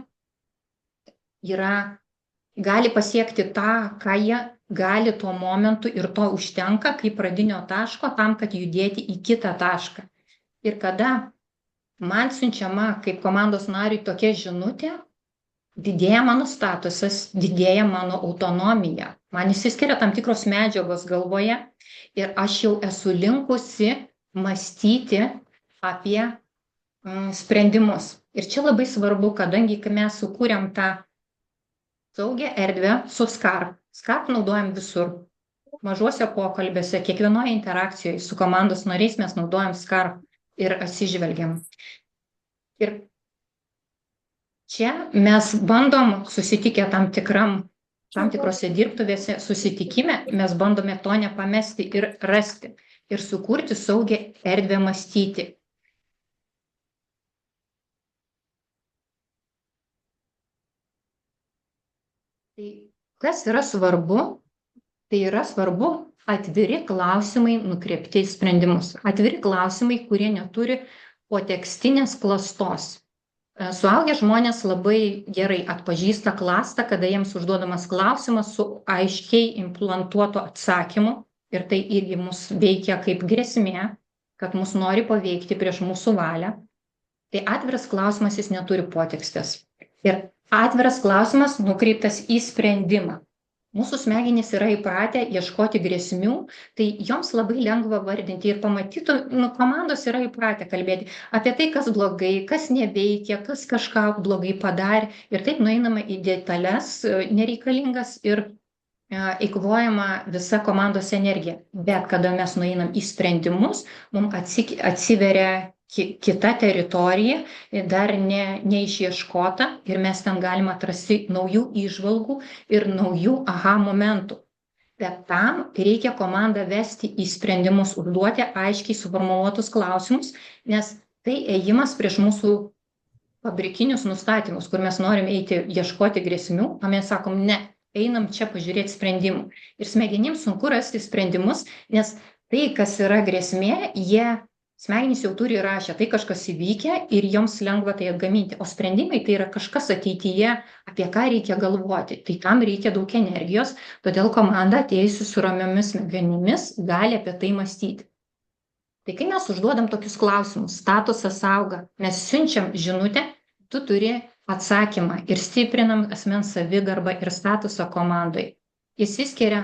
gali pasiekti tą, ką jie gali tuo momentu ir to užtenka kaip pradinio taško tam, kad judėti į kitą tašką. Ir kada man siunčiama kaip komandos nariui tokia žinutė, didėja mano statusas, didėja mano autonomija. Man išsiskiria tam tikros medžiagos galvoje ir aš jau esu linkusi mąstyti apie sprendimus. Ir čia labai svarbu, kadangi mes sukūrėm tą saugią erdvę su SCAR. SCAR naudojam visur. Mažuose pokalbėse, kiekvienoje interakcijoje su komandos nariais mes naudojam SCAR ir atsižvelgiam. Ir čia mes bandom susitikę tam tikrose dirbtuvėse susitikime, mes bandome to nepamesti ir rasti ir sukurti saugią erdvę mąstyti. Tai kas yra svarbu? Tai yra svarbu atviri klausimai nukreipti į sprendimus. Atviri klausimai, kurie neturi potekstinės klastos. Suaugę žmonės labai gerai atpažįsta klastą, kada jiems užduodamas klausimas su aiškiai implantuotu atsakymu. Ir tai irgi mus veikia kaip grėsmė, kad mus nori paveikti prieš mūsų valią. Tai atviras klausimas, jis neturi potekstės. Ir atviras klausimas nukreiptas į sprendimą. Mūsų smegenys yra įpratę ieškoti grėsmių, tai joms labai lengva vardinti ir pamatytų, komandos yra įpratę kalbėti apie tai, kas blogai, kas neveikia, kas kažką blogai padarė. Ir taip nueinama į detalės nereikalingas ir eikvojama visa komandos energija. Bet kada mes nueinam į sprendimus, mums atsiveria kita teritorija, dar neišieškota ir mes ten galim atrasti naujų įžvalgų ir naujų aha momentų. Bet tam reikia komandą vesti į sprendimus, užduoti aiškiai suformuoluotus klausimus, nes tai ėjimas prieš mūsų fabrikinius nustatymus, kur mes norim eiti ieškoti grėsmių, o mes sakom, ne, einam čia pažiūrėti sprendimų. Ir smegenims sunku rasti sprendimus, nes tai, kas yra grėsmė, smegenys jau turi įrašę, tai kažkas įvykę ir joms lengva tai atgaminti. O sprendimai tai yra kažkas ateityje, apie ką reikia galvoti. Tai tam reikia daug energijos, todėl komanda atėjusi su ramiomis smegenimis gali apie tai mąstyti. Tai kai mes užduodam tokius klausimus, statusas auga, mes siunčiam žinutę, tu turi atsakymą ir stiprinam asmens savigarbą ir statusą komandai. Išsiskiria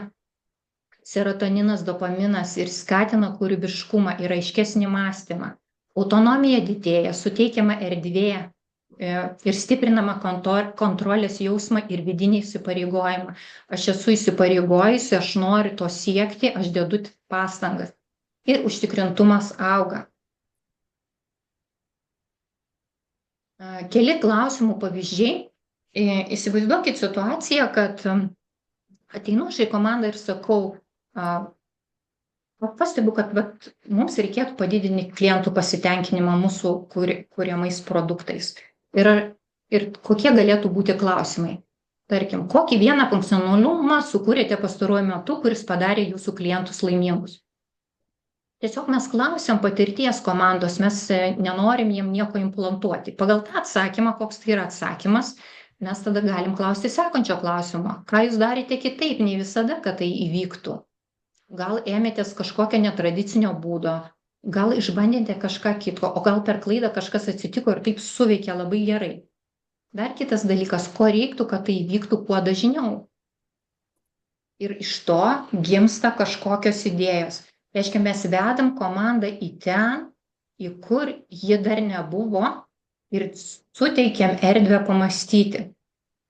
serotoninas, dopaminas ir skatina kūrybiškumą ir aiškesnį mąstymą. Autonomija didėja, suteikiama erdvė ir stiprinama kontrolės jausmą ir vidinį įsipareigojimą. Aš esu įsipareigojusi, aš noriu to siekti, aš dedu pastangas. Ir užtikrintumas auga. Keli klausimų pavyzdžiai. Įsivaizduokit situaciją, kad ateinu aš į komandą ir sakau, pastebiu, kad mums reikėtų padidinti klientų pasitenkinimą mūsų kuriamais produktais. Ir kokie galėtų būti klausimai? Tarkim, kokį vieną funkcionalumą sukūrėte pastaruoju metu, kuris padarė jūsų klientus laimingus? Tiesiog mes klausiam patirties komandos, mes nenorim jiem nieko implantuoti. Pagal tą atsakymą, koks tai yra atsakymas, mes tada galim klausti sekančio klausimo. Ką jūs darėte kitaip nei visada, kad tai įvyktų? Gal ėmėtės kažkokio netradicinio būdo, gal išbandėte kažką kitko, o gal per klaidą kažkas atsitiko ir taip suveikė labai gerai. Dar kitas dalykas, ko reiktų, kad tai įvyktų kuo dažniau. Ir iš to gimsta kažkokios idėjos. Reiškia, mes vedam komandą į ten, į kur ji dar nebuvo ir suteikiam erdvę pamąstyti.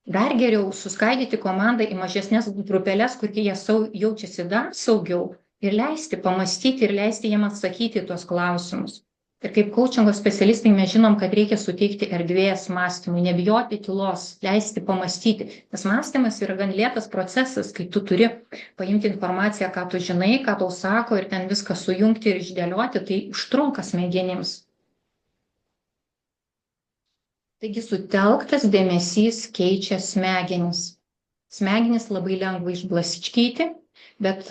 Dar geriau suskaidyti komandą į mažesnės grupelės, kur jie jaučiasi dar saugiau ir leisti pamąstyti ir leisti jiem atsakyti tuos klausimus. Ir kaip coachingo specialistai mes žinom, kad reikia suteikti erdvės mąstymui, nebijoti tylos, leisti pamąstyti. Nes mąstymas yra gan lėtas procesas, kai tu turi paimti informaciją, ką tu žinai, ką tau sako ir ten viską sujungti ir išdėlioti, tai užtrunka smegenims. Taigi sutelktas dėmesys keičia smegenis. Smegenis labai lengva išblaškyti, bet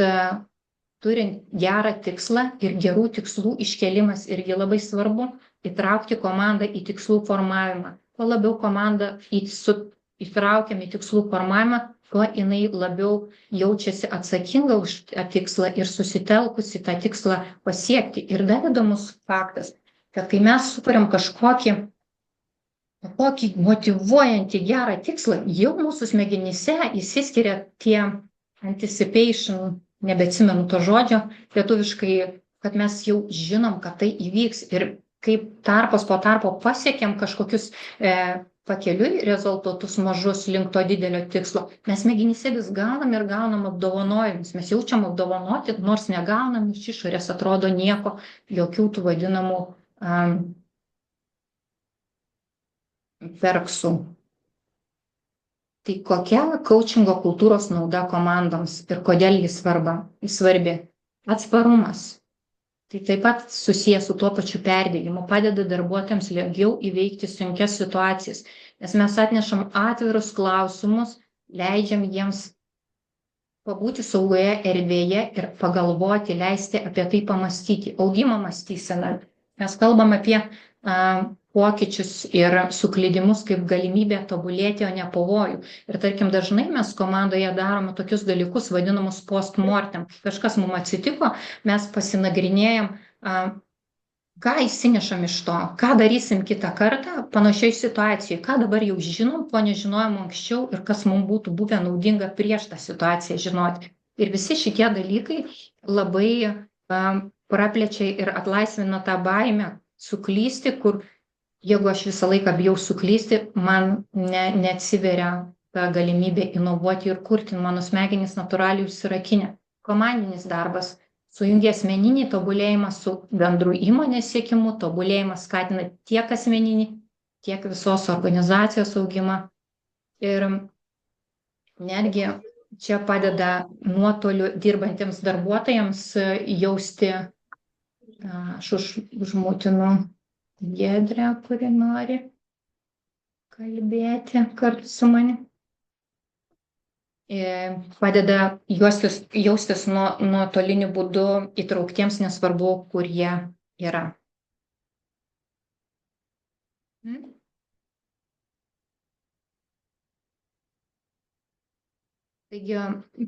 turint gerą tikslą ir gerų tikslų iškelimas irgi labai svarbu, įtraukti komandą į tikslų formavimą. Kuo labiau komandą įtraukiam į tikslų formavimą, tuo jinai labiau jaučiasi atsakinga už tą tikslą ir susitelkusi tą tikslą pasiekti. Ir dar įdomus faktas, kad kai mes sukuriam kažkokį motyvuojantį gerą tikslą, jau mūsų smegenyse įsiskiria tie anticipation, nebeatsimenu to žodžio lietuviškai, kad mes jau žinom, kad tai įvyks ir kaip tarpas po tarpo pasiekiam kažkokius pakeliui rezultatus mažus link to didelio tikslo. Mes smegenyse vis gaunam ir gaunam apdovanojimus. Mes jaučiam apdovanoti, nors negaunam iš išorės, atrodo nieko, jokių tų vadinamų perksų. Tai kokia coachingo kultūros nauda komandoms ir kodėl jis svarbi? Atsparumas. Tai taip pat susijęs su tuo pačiu perdėjimu, padeda darbuotojams lengviau įveikti sunkias situacijas, nes mes atnešam atvirus klausimus, leidžiam jiems pabūti saugoje erdvėje ir pagalvoti, leisti apie tai pamastyti, augimo mąstyseną. Mes kalbam apie pokyčius ir suklydimus kaip galimybę tobulėti, o ne pavojų. Ir tarkim, dažnai mes komandoje darome tokius dalykus, vadinamus post-mortem. Kažkas mums atsitiko, mes pasinagrinėjom, ką įsinešam iš to, ką darysim kitą kartą panašioj situacijoj, ką dabar jau žinom, ko nežinojom anksčiau ir kas mums būtų buvę naudinga prieš tą situaciją žinoti. Ir visi šitie dalykai labai praplečia ir atlaisvina tą baimę suklysti, kur jeigu aš visą laiką bijau suklysti, man neatsiveria ta galimybė inovuoti ir kurti, mano smegenys natūraliai užsirakinę. Komandinis darbas sujungia asmeninį tobulėjimą su bendru įmonės siekimu, tobulėjimas skatina tiek asmeninį, tiek visos organizacijos augimą. Ir netgi čia padeda nuotoliu dirbantiems darbuotojams jausti, aš užmutinu Giedrę, kuri nori kalbėti kartu su manimi. Padeda jaustis nuotoliniu būdu įtrauktiems, nesvarbu, kur jie yra. Taigi,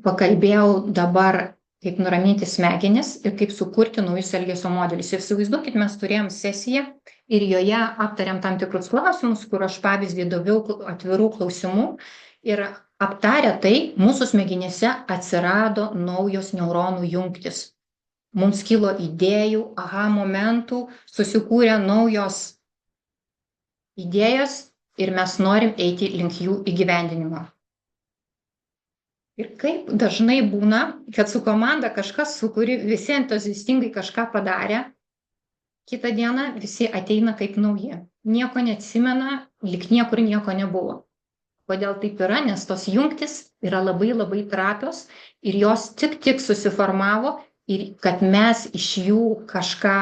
pakalbėjau dabar, kaip nuraminti smegenis ir kaip sukurti naujus elgesio modelius. Įsivaizduokit, mes turėjom sesiją ir joje aptariam tam tikrus klausimus, kur aš pavyzdį daviau atvirų klausimų ir aptarę tai, mūsų smegenyse atsirado naujos neuronų jungtis. Mums kilo idėjų, aha momentų, susikūrė naujos idėjos ir mes norim eiti link jų įgyvendinimo. Ir kaip dažnai būna, kad su komanda kažkas, su kuri visi entuziastingai kažką padarė, kitą dieną visi ateina kaip nauji. Nieko neatsimena, lyg niekur nieko nebuvo. Kodėl taip yra? Nes tos jungtis yra labai labai trapios ir jos tik susiformavo ir kad mes iš jų kažką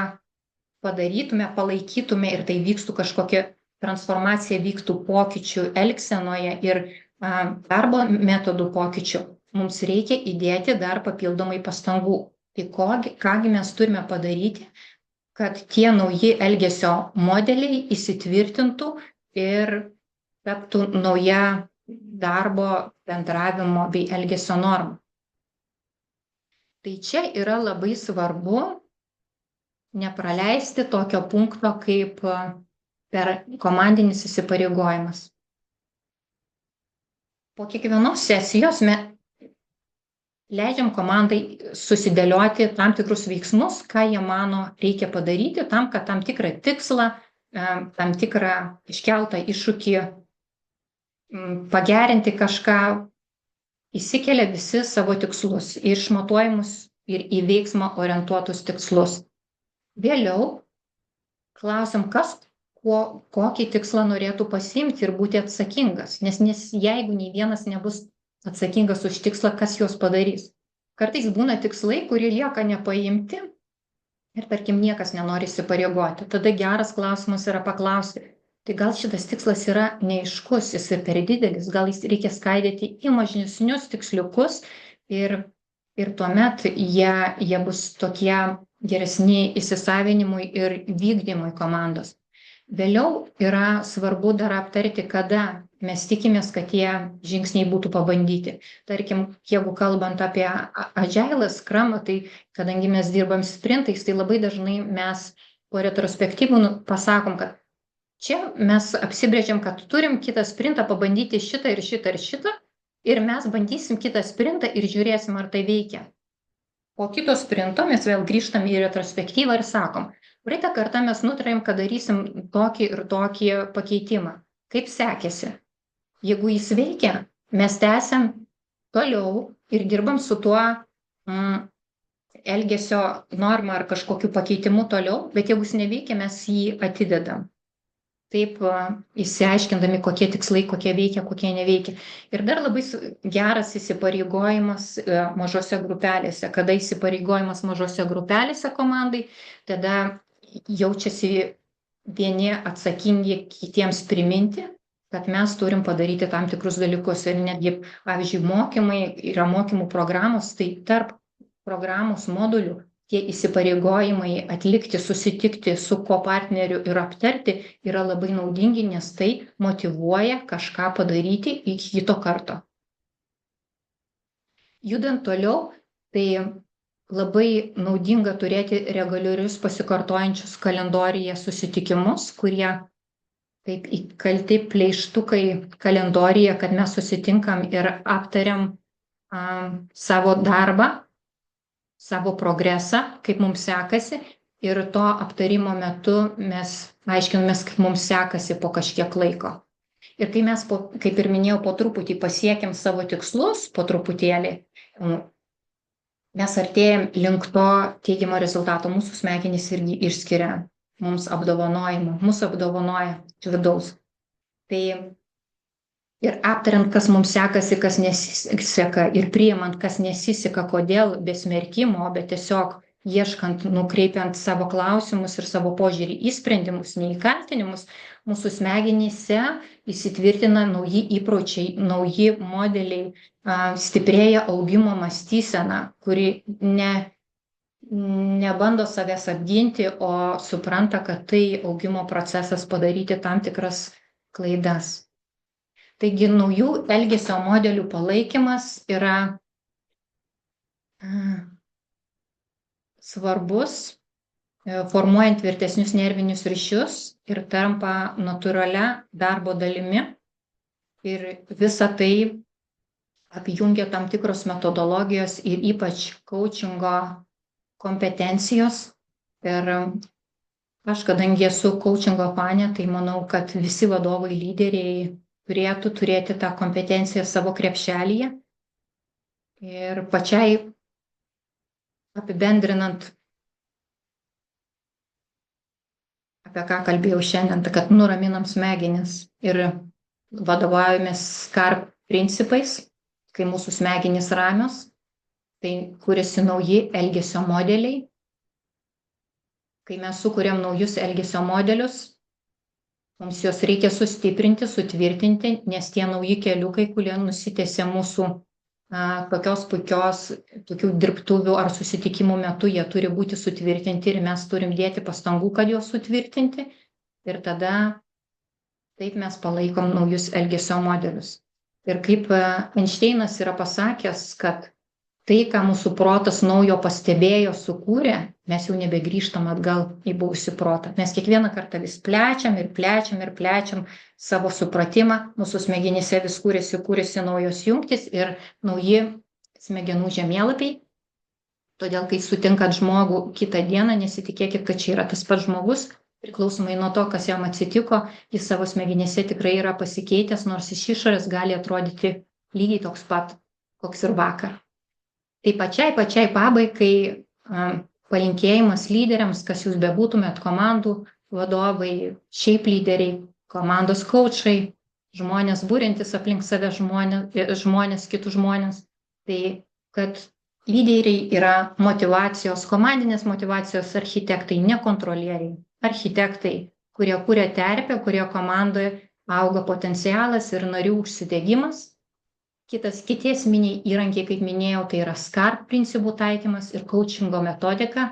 padarytume, palaikytume ir tai vykstų kažkokia transformacija, vyktų pokyčių elgsenoje ir darbo metodų pokyčių, mums reikia įdėti dar papildomai pastangų. Tai kągi mes turime padaryti, kad tie nauji elgesio modeliai įsitvirtintų ir taptų nauja darbo, bendravimo bei elgesio norma. Tai čia yra labai svarbu nepraleisti tokio punkto kaip per komandinis įsipareigojimas. Po kiekvienos sesijos leidžiam komandai susidėlioti tam tikrus veiksmus, ką jie mano reikia padaryti tam, kad tam tikrą tikslą, tam tikrą iškeltą iššūkį pagerinti kažką, įsikelia visi savo tikslus, išmatuojamus ir į veiksmą orientuotus tikslus. Vėliau klausim, kas kokį tikslą norėtų pasiimti ir būti atsakingas, nes jeigu nei vienas nebus atsakingas už tikslą, kas juos padarys. Kartais būna tikslai, kurie lieka nepaimti ir, tarkim, niekas nenori įsipareigoti. Tada geras klausimas yra paklausti, tai gal šitas tikslas yra neaiškus, jis yra per didelis, gal jis reikia skaidyti į mažesnius tiksliukus ir tuomet jie bus tokie geresni įsisavinimui ir vykdymui komandos. Vėliau yra svarbu dar aptarti, kada mes tikimės, kad tie žingsniai būtų pabandyti. Tarkim, jeigu kalbant apie Agile, Scrum, tai kadangi mes dirbam sprintais, tai labai dažnai mes po retrospektyvų pasakom, kad čia mes apsibrėžiam, kad turim kitą sprintą pabandyti šitą ir šitą ir šitą ir mes bandysim kitą sprintą ir žiūrėsim, ar tai veikia. Po kito sprinto mes vėl grįžtam į retrospektyvą ir sakom, praeitą kartą mes nutarėm, kad darysim tokį ir tokį pakeitimą. Kaip sekėsi? Jeigu jis veikia, mes tęsiam toliau ir dirbam su tuo elgesio norma ar kažkokiu pakeitimu toliau, bet jeigu jis neveikia, mes jį atidedam. Taip įsiaiškindami, kokie tikslai, kokie veikia, kokie neveikia. Ir dar labai geras įsipareigojimas mažose grupelėse. Kada įsipareigojimas mažose grupelėse komandai, tada jaučiasi vieni atsakingi kitiems priminti, kad mes turim padaryti tam tikrus dalykus. Ir netgi, pavyzdžiui, mokymai yra mokymų programos, tai tarp programos modulių tie įsipareigojimai atlikti, susitikti su kopartneriu ir aptarti yra labai naudingi, nes tai motyvuoja kažką padaryti iki kito karto. Judant toliau, tai labai naudinga turėti reguliarius pasikartojančius kalendoriuje susitikimus, kurie taip įkalti pleištukai kalendoriuje, kad mes susitinkam ir aptariam savo darbą, savo progresą, kaip mums sekasi. Ir to aptarimo metu mes aiškinamės, kaip mums sekasi po kažkiek laiko. Ir kai mes, kaip ir minėjau, po truputį pasiekėm savo tikslus, po truputėlį, mes artėjam link to teigiamo rezultato. Mūsų smegenys irgi išskiria mums apdovanojimą, mūsų apdovanoja iš vidaus. Tai ir aptariant, kas mums sekasi, kas nesiseka, ir priimant, kas nesiseka, kodėl, be smerkimo, bet tiesiog ieškant, nukreipiant savo klausimus ir savo požiūrį į sprendimus, ne į kaltinimus, mūsų smegenyse įsitvirtina nauji įpročiai, nauji modeliai, stiprėja augimo mąstysena, kuri nebando savęs apginti, o supranta, kad tai augimo procesas padaryti tam tikras klaidas. Taigi naujų elgesio modelių palaikymas yra svarbus, formuojant tvirtesnius nervinius ryšius ir tampa natūralia darbo dalimi. Ir visa tai apjungia tam tikros metodologijos ir ypač coachingo kompetencijos. Ir aš, kadangi esu coachingo fanė, tai manau, kad visi vadovai, lyderiai turėtų turėti tą kompetenciją savo krepšelyje. Ir pačiai apibendrinant, apie ką kalbėjau šiandien, tai kad nuraminam smegenis ir vadovaujamės SCAR principais, kai mūsų smegenys ramios, tai kuriasi nauji elgesio modeliai. Kai mes sukuriam naujus elgesio modelius, mums juos reikia sustiprinti, sutvirtinti, nes tie nauji keliukai, kurie nusitęsia mūsų tokios puikios tokių dirbtuvių ar susitikimų metu, jie turi būti sutvirtinti ir mes turim dėti pastangų, kad juos sutvirtinti. Ir tada taip mes palaikom naujus elgesio modelius. Ir kaip Einšteinas yra pasakęs, kad tai, ką mūsų protas naujo pastebėjo, sukūrė, mes jau nebegrįžtam atgal į buvusį protą. Mes kiekvieną kartą vis plečiam ir plečiam ir plečiam savo supratimą, mūsų smegenyse vis kūrėsi naujos jungtis ir nauji smegenų žemėlapiai. Todėl, kai sutinkat žmogų kitą dieną, nesitikėkit, kad čia yra tas pats žmogus, priklausomai nuo to, kas jam atsitiko, jis savo smegenyse tikrai yra pasikeitęs, nors iš išorės gali atrodyti lygiai toks pat, koks ir vakar. Tai pačiai pabaigai palinkėjimas lyderiams, kas jūs bebūtumėt, komandų vadovai, šiaip lyderiai, komandos coachai, žmonės būrintis aplink save žmonės, kitus žmonės. Tai kad lyderiai yra motivacijos, komandinės motivacijos architektai, ne kontrolieriai, architektai, kurie kuria terpę, kurie komandoje auga potencialas ir narių užsidegimas. Kiti esminiai įrankiai, kaip minėjau, tai yra SCAR principų taikymas ir coachingo metodika.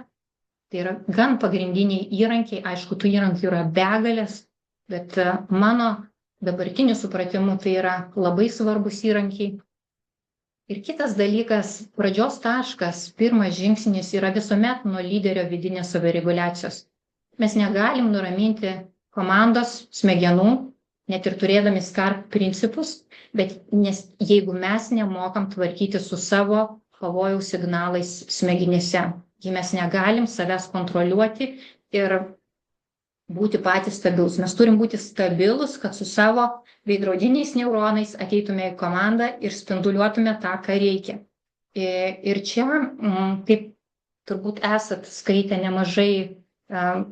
Tai yra gan pagrindiniai įrankiai, aišku, tų įrankių yra begalės, bet mano dabartiniu supratimu tai yra labai svarbus įrankiai. Ir kitas dalykas, pradžios taškas, pirmas žingsnis yra visuomet nuo lyderio vidinės savireguliacijos. Mes negalim nuraminti komandos smegenų, net ir turėdami SCAR principus, bet jeigu mes nemokam tvarkyti su savo pavojaus signalais smegenyse, jei mes negalim savęs kontroliuoti ir būti patys stabilus. Mes turim būti stabilus, kad su savo veidrodiniais neuronais ateitume į komandą ir spinduliuotume tą, ką reikia. Ir čia, kaip turbūt esat skaitę nemažai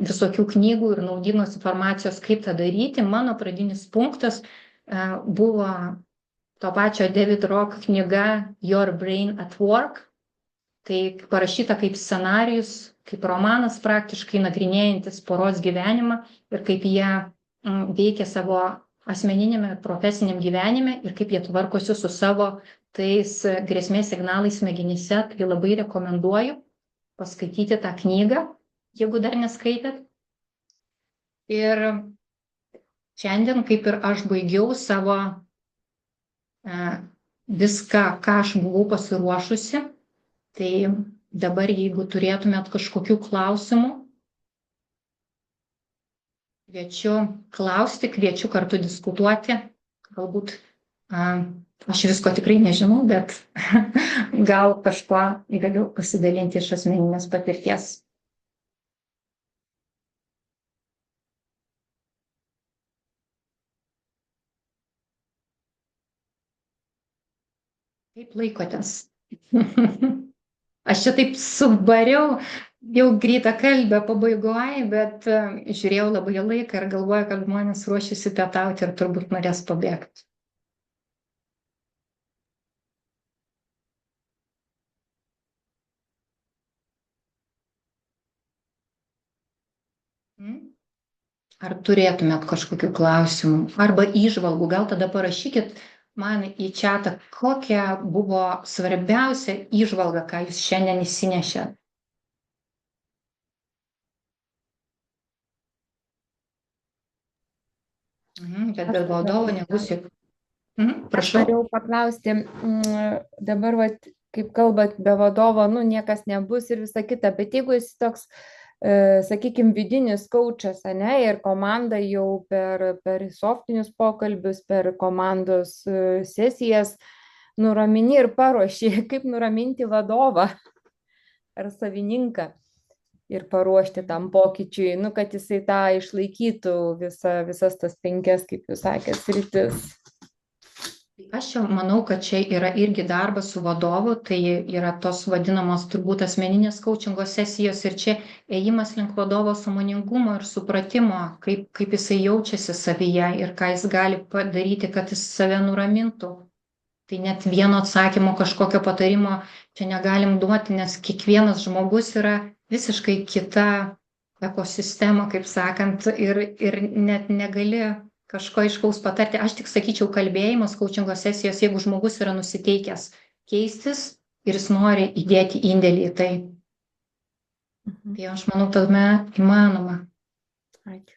visokių knygų ir naudingos informacijos, kaip tą daryti, mano pradinis punktas buvo to pačio David Rock knyga Your Brain at Work. Tai parašyta kaip scenarijus, kaip romanas praktiškai nagrinėjantis poros gyvenimą ir kaip jie veikia savo asmeniniame ir profesiniam gyvenime ir kaip jie tvarkosi su savo tais grėsmės signalais smegenyse. Tai labai rekomenduoju paskaityti tą knygą, jeigu dar neskaitėt. Ir šiandien, kaip ir aš baigiau savo viską, ką aš buvau pasiruošusi, tai dabar jeigu turėtumėt kažkokių klausimų, kviečiu klausti, kviečiu kartu diskutuoti. Galbūt aš visko tikrai nežinau, bet gal kažkuo galiu pasidalinti iš asmeninės patirties. Kaip laikotės? Aš čia taip subariau, jau greitakalbė pabaigoje, bet žiūrėjau labai laiką ir galvoju, kad žmonės ruošiasi pietauti ir turbūt norės pabėgti. Ar turėtumėt kažkokių klausimų arba įžvalgų? Gal tada parašykit man į čatą, kokia buvo svarbiausia įžvalga, ką jūs šiandien įsinešėt. Bet be vadovo nebus jokių. Prašau. Norėjau paklausti, dabar, kaip kalbat, be vadovo, niekas nebus ir visa kita, bet jeigu jis toks, sakykime, vidinis kaučas, ir komanda jau per softinius pokalbius, per komandos sesijas nuramini ir paruoši, kaip nuraminti vadovą ar savininką ir paruošti tam pokyčiui, kad jisai tą išlaikytų visas tas 5, kaip jūs sakėt, sritis. Aš jau manau, kad čia yra irgi darbas su vadovu, tai yra tos vadinamos turbūt asmeninės coachingo sesijos ir čia ėjimas link vadovo sąmoningumo ir supratimo, kaip jisai jaučiasi savyje ir ką jis gali padaryti, kad jis save nuramintų. Tai net vieno atsakymo, kažkokio patarimo čia negalim duoti, nes kiekvienas žmogus yra visiškai kita ekosistema, kaip sakant, ir net negali kažko aiškaus patarti. Aš tik sakyčiau, kalbėjimas coachingo sesijos, jeigu žmogus yra nusiteikęs keistis ir jis nori įdėti indėlį į tai. Tai aš manau, tame įmanoma. Ačiū.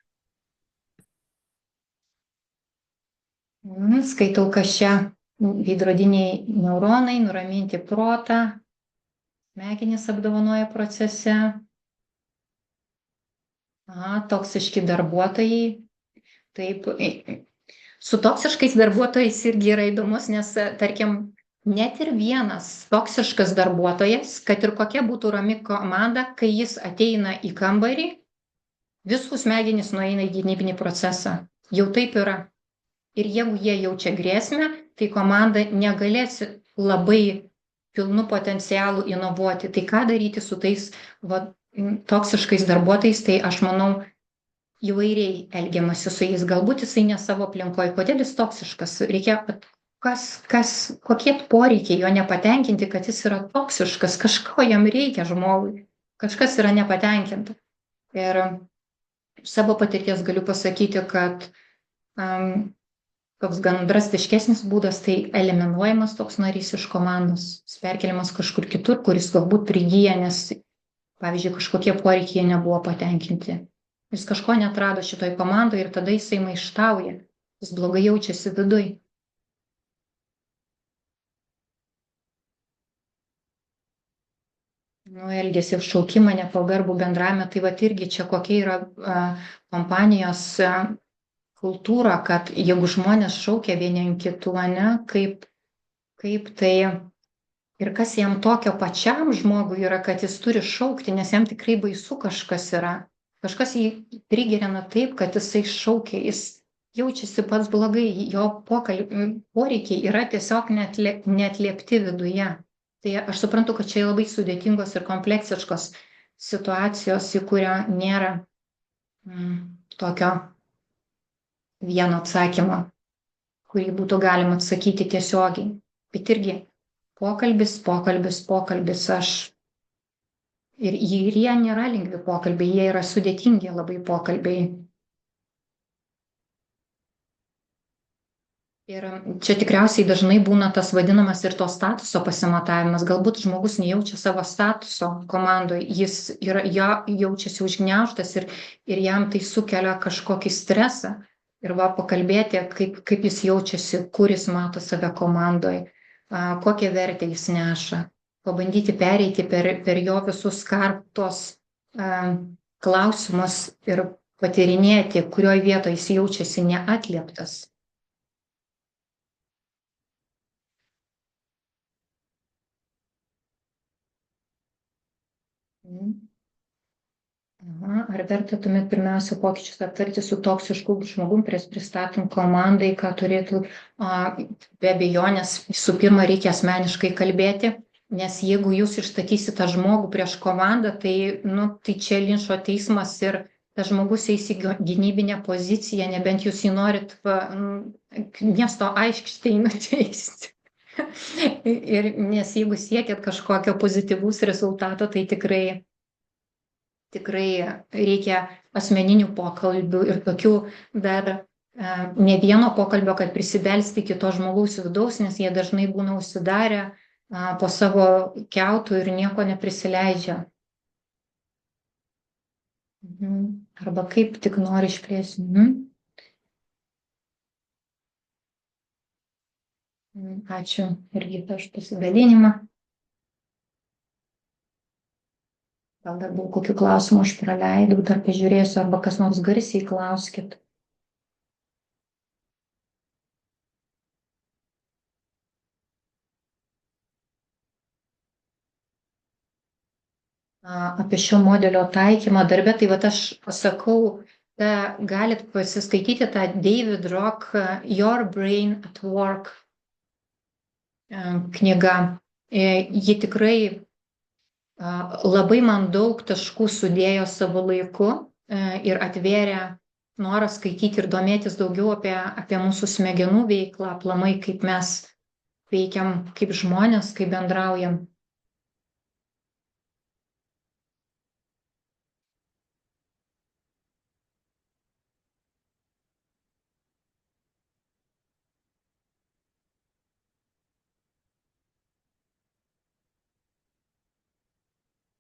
Skaitau, kas čia veidrodiniai neuronai, nuraminti protą, smegenys apdovanoja procese. Toksiški darbuotojai. Taip, su toksiškais darbuotojais irgi yra įdomus, nes, tarkim, net ir vienas toksiškas darbuotojas, kad ir kokia būtų rami komanda, kai jis ateina į kambarį, visų smegenys nueina į gynybinį procesą. Jau taip yra. Ir jeigu jie jaučia grėsmę, tai komanda negalės labai pilnu potencialu inovuoti. Tai ką daryti su tais toksiškais darbuotojais, tai aš manau, įvairiai elgiamasi su jais. Galbūt jisai ne savo aplinkoje. Kodėl jis toksiškas? Reikia, kokie poreikiai jo nepatenkinti, kad jis yra toksiškas. Kažko jam reikia žmogui. Kažkas yra nepatenkinta. Ir savo patirties galiu pasakyti, kad toks gan drastiškesnis būdas, tai eliminuojamas toks narys iš komandos. Jis perkeliamas kažkur kitur, kuris galbūt prigyja, nes, pavyzdžiui, kažkokie poreikiai nebuvo patenkinti. Jis kažko neatrado šitoj komandoje ir tada jisai maištauja. Jis blogai jaučiasi viduj. Elgėsi šaukimą, nepagarbų bendravimą. Tai irgi čia kokia yra kompanijos kultūra, kad jeigu žmonės šaukia vieni kitų, kaip tai ir kas jam tokio pačiam žmogui yra, kad jis turi šaukti, nes jam tikrai baisu kažkas yra. Kažkas jį trigerina taip, kad jisai šaukia, jis jaučiasi pats blogai, jo poreikiai yra tiesiog neatliepti viduje. Tai aš suprantu, kad čia labai sudėtingos ir kompleksiškos situacijos, į kurią nėra tokio vieno atsakymo, kurį būtų galima atsakyti tiesiogiai. Bet irgi pokalbis, Ir jie nėra lengvi pokalbiai, jie yra sudėtingi labai pokalbiai. Ir čia tikriausiai dažnai būna tas vadinamas ir to statuso pasimatavimas. Galbūt žmogus nejaučia savo statuso komandoje, jis jaučiasi užgniaužtas ir jam tai sukelia kažkokį stresą. Ir pakalbėti, kaip jis jaučiasi, kur jis mato save komandoje, kokią vertę jis neša. pabandyti pereiti per jo visus kartos klausimus ir patyrinėti, kurioje vietoje jis jaučiasi neatlieptas. Ar verta tuomet pirmiausia pokyčius aptarti su toksišku žmogum prieš pristatant komandai, ką turėtų, be abejonės, visų pirma, reikia asmeniškai kalbėti, nes jeigu jūs išstatysite tą žmogų prieš komandą, tai čia linčo teismas ir tas žmogus eis į gynybinę poziciją, nebent jūs jį norit miesto aikštėje nuteisti. Nes jeigu siekit kažkokio pozityvaus rezultato, tai tikrai reikia asmeninių pokalbių ir tokių dar ne vieno pokalbio, kad prisibelsti kito žmogaus vidaus, nes jie dažnai būna užsidarę po savo kiautų ir nieko neprisileidžia. Arba kaip tik nori išplėsti. Ačiū irgi už pasidalinimą. Gal dar buvo kokių klausimų, aš praleidau, dar pažiūrėsiu, arba kas nors garsiai klauskit. Apie šio modelio taikymą darbe, tai aš pasakau, galit pasiskaityti tą David Rock Your Brain at Work knyga. Ji tikrai labai man daug taškų sudėjo savo laiku ir atvėrė norą skaityti ir domėtis daugiau apie mūsų smegenų veiklą, aplamai kaip mes veikiam, kaip žmonės, kaip bendraujam.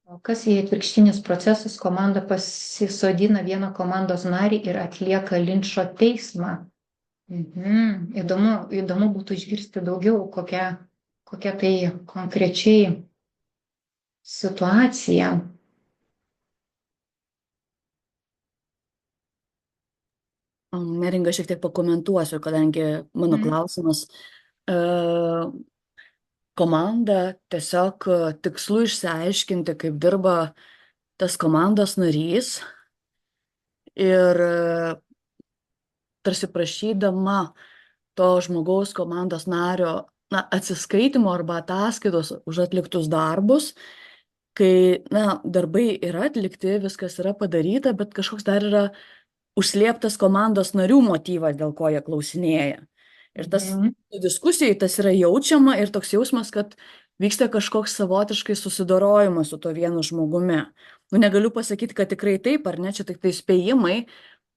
O kas jei atvirkštinis procesas, komanda pasisodina vieną komandos narį ir atlieka linčo teismą? Įdomu būtų išgirsti daugiau, kokia tai konkrečiai situacija. Neringa, šiek tiek pakomentuosiu, kadangi mano klausimas. Komanda tiesiog tikslu išsiaiškinti, kaip dirba tas komandos narys ir tarsi prašydama to žmogaus komandos nario atsiskaitimo arba ataskaitos už atliktus darbus, kai darbai yra atlikti, viskas yra padaryta, bet kažkoks dar yra užslėptas komandos narių motyvas, dėl ko jie klausinėja. Ir tas diskusijai tas yra jaučiama ir toks jausmas, kad vyksta kažkoks savotiškai susidorojimas su to vienu žmogumi. Negaliu pasakyti, kad tikrai taip, ar ne, čia tik tai spėjimai,